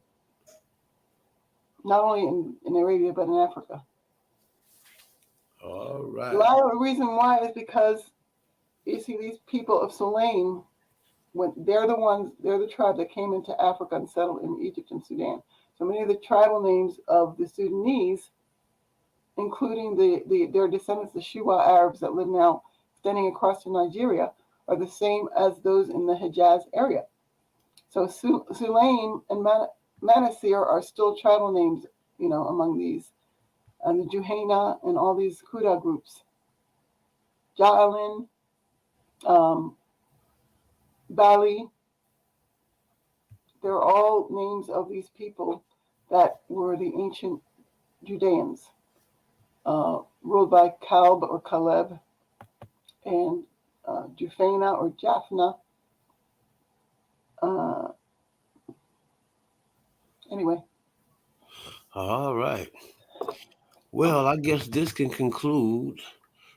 Not only in Arabia but in Africa. all A right. lot of the reason why is because you see these people of Sulaim, when they're the tribe that came into Africa and settled in Egypt and Sudan. So many of the tribal names of the Sudanese, including their descendants, the Shuwa Arabs that live now extending across to Nigeria, are the same as those in the Hijaz area. So Sulaim and Manasseh are still tribal names, among these. And the Juhayna and all these Kuda groups. Ja'alin, um, Bali, they're all names of these people that were the ancient Judeans, ruled by Kalb or Caleb, and Jufana or Japhna. Uh, anyway. All right. Well, I guess this can conclude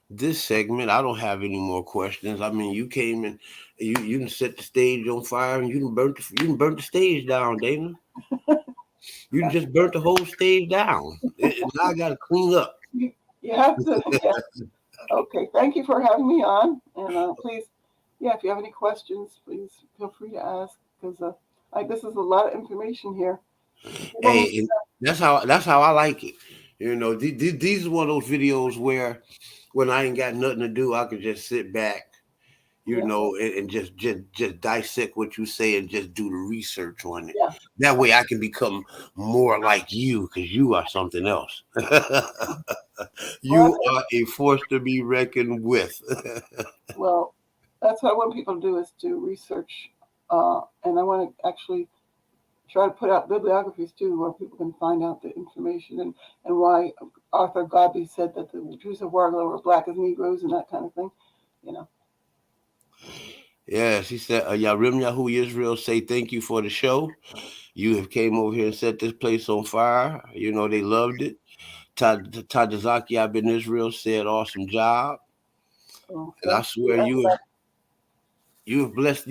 this segment. I don't have any more questions. I mean, you came and you can set the stage on fire and you can burn the stage down, Dana. You can just burnt the whole stage down. Now I got to clean up. You have to, yeah. Okay, thank you for having me on. And please, if you have any questions, please feel free to ask because this is a lot of information here. Hey, and that's how I like it. These are one of those videos where when I ain't got nothing to do, I can just sit back, Yeah. and just dissect what you say and just do the research on it. Yeah. That way I can become more like you because you are something else. You are a force to be reckoned with. Well, that's what I want people to do is to research, and I want to actually try to put out bibliographies too, where people can find out the information and why Arthur Godby said that the Jews of Wargla were black as Negroes and that kind of thing. Yes, he said, Yarim Yahu Israel say thank you for the show. You have came over here and set this place on fire. They loved it. Tadazaki Ibn Israel said awesome job. And I swear you've blessed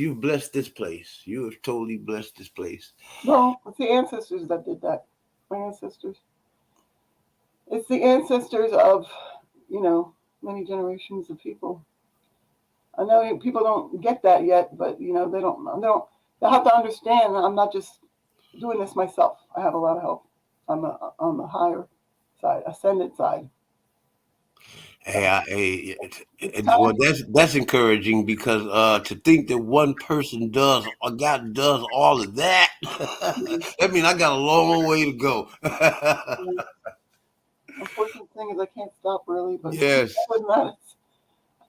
this place. You have totally blessed this place. No, it's the ancestors that did that. My ancestors. It's the ancestors of, many generations of people. I know people don't get that yet, but they have to understand I'm not just doing this myself. I have a lot of help on the higher side, ascendant side. Well, that's encouraging because to think that one person does or God does all of that, that means I got a long way to go. Unfortunate thing is I can't stop really, but yes. other than that,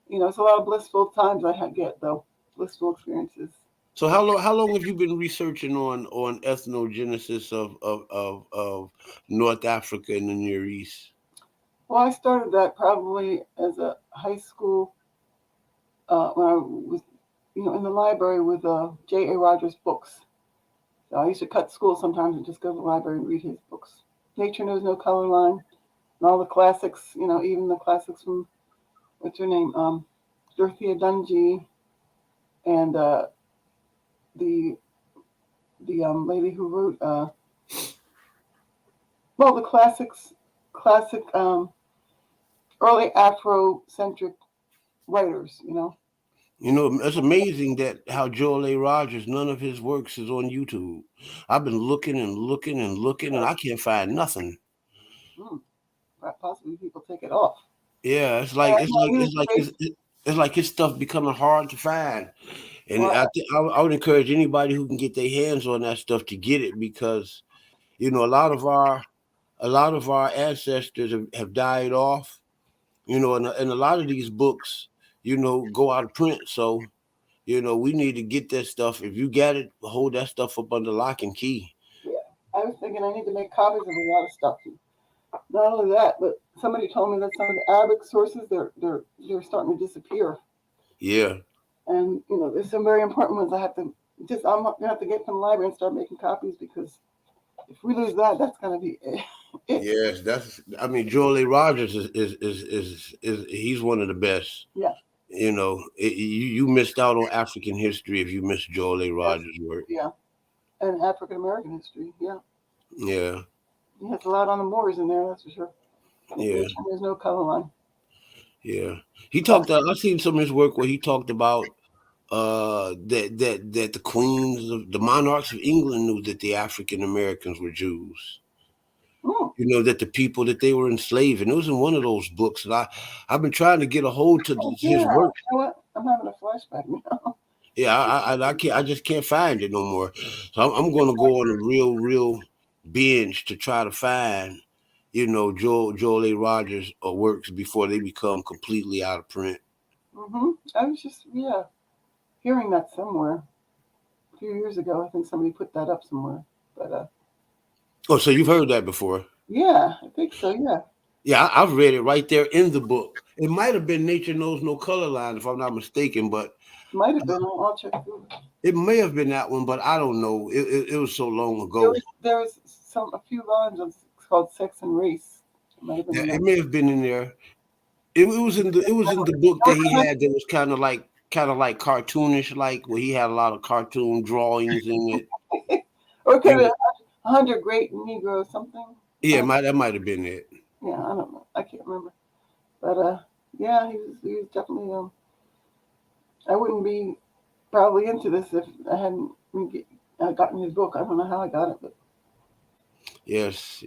it's a lot of blissful times I get though, blissful experiences. So how long have you been researching on ethnogenesis of North Africa and the Near East? Well, I started that probably as a high school when I was, in the library with J.A. Rogers books. So I used to cut school sometimes and just go to the library and read his books. Nature Knows No Color Line, and all the classics, even the classics from, what's her name, Dorothea Dungy, and the lady who wrote, the classic early Afro-centric writers, It's amazing that how Joel A. Rogers, none of his works is on YouTube. I've been looking and looking and looking, and I can't find nothing. Possibly people take it off. Yeah, it's like his stuff becoming hard to find, and I would encourage anybody who can get their hands on that stuff to get it because, a lot of our ancestors have died off, and a lot of these books, go out of print, so. We need to get that stuff. If you got it, hold that stuff up under lock and key. Yeah, I was thinking thinking I need to make copies of a lot of stuff. Not only that, but somebody told me that some of the Arabic sources they're starting to disappear. Yeah. And there's some very important ones I have to I'm gonna have to get from the library and start making copies, because if we lose that, that's gonna be it. Yes, I mean, Joel A. Rogers is he's one of the best. Yeah. You missed out on African history if you missed Joel A. Yes. Rogers' work. Yeah. And African American history. Yeah. Yeah. He has a lot on the Moors in there, that's for sure. Yeah. There's no color line. Yeah. He talked. I've seen some of his work where he talked about that the queens of the monarchs of England knew that the African Americans were Jews. That the people that they were enslaving. It was in one of those books, and I've been trying to get a hold to his work. You know what? I'm having a flashback now. Yeah, I can't. I just can't find it no more. So I'm going to go on a real binge to try to find, Joel A. Rogers works before they become completely out of print. I was just hearing that somewhere a few years ago. I think somebody put that up somewhere, but Oh, so you've heard that before? Yeah, I think so. Yeah. Yeah, I've read it right there in the book. It might have been Nature Knows No Color Line, if I'm not mistaken, but might have been. I'll check through. It may have been that one, but I don't know. It was so long ago. There was a few volumes of called Sex and Race. It may have been in there. It was in the book that he had that was kind of like cartoonish, like where he had a lot of cartoon drawings in it. Or could have 100 Great Negro something. Yeah, that might have been it. Yeah, I don't know. I can't remember. But yeah, he was definitely. I wouldn't be probably into this if I hadn't gotten his book. I don't know how I got it, but. Yes.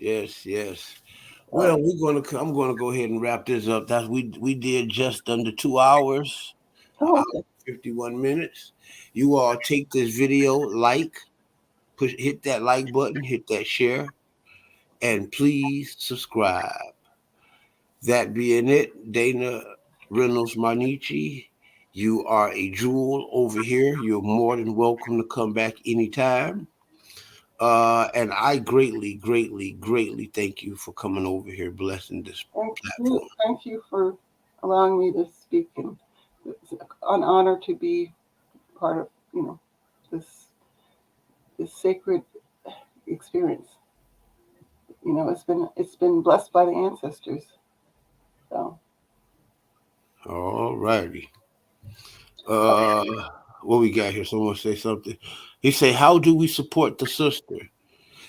Well, I'm gonna go ahead and wrap this up. We did just under 2 hours. Okay. 51 minutes. You all take this video, hit that like button, hit that share, and please subscribe. That being it, Dana Rynolds Marniche, you are a jewel over here. You're more than welcome to come back anytime. And I greatly thank you for coming over here, blessing this platform. Thank you for allowing me to speak, and it's an honor to be part of this sacred experience. It's been blessed by the ancestors. So. All righty. What we got here? Someone say something. He say, "How do we support the sister?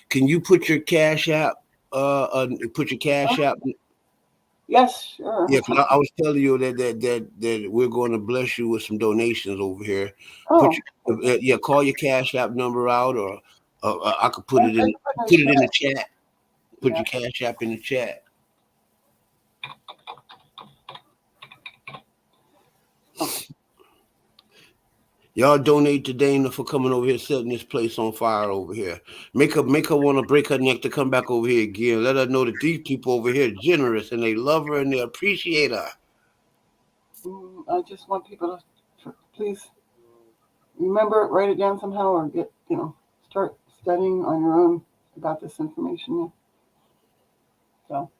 Can you put your cash app? Yes, sure. Yeah, I was telling you that we're going to bless you with some donations over here. Oh. Call your cash app number out, or I could put it in the chat. Put your cash app in the chat. Y'all donate to Dana for coming over here, setting this place on fire over here. Make her want to break her neck to come back over here again. Let her know that these people over here are generous and they love her and they appreciate her. I just want people to please remember it, write it down somehow, or start studying on your own about this information. So,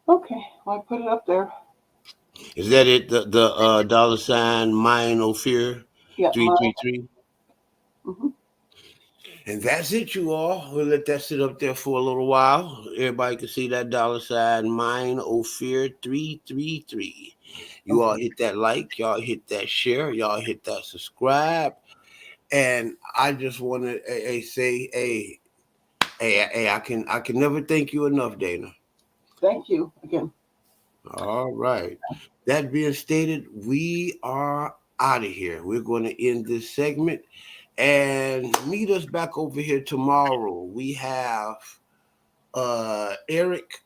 okay, well, I put it up there. Is that it? The $ mine O fear 333. And that's it, you all. We'll let that sit up there for a little while. Everybody can see that $ mine O fear 333. You all hit that like, y'all hit that share, y'all hit that subscribe. And I just want to say, I can never thank you enough, Dana. Thank you again. All right. That being stated, we are out of here. We're going to end this segment and meet us back over here tomorrow. We have Eric,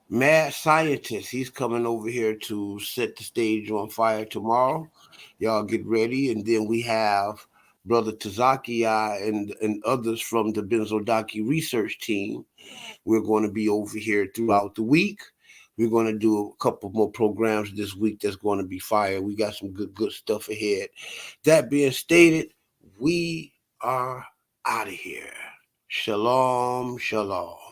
mad scientist. He's coming over here to set the stage on fire tomorrow. Y'all get ready. And then we have Brother Tazaki and others from the Benzodaki research team. We're going to be over here throughout the week. We're going to do a couple more programs this week that's going to be fire. We got some good stuff ahead. That being stated, we are out of here. Shalom, shalom.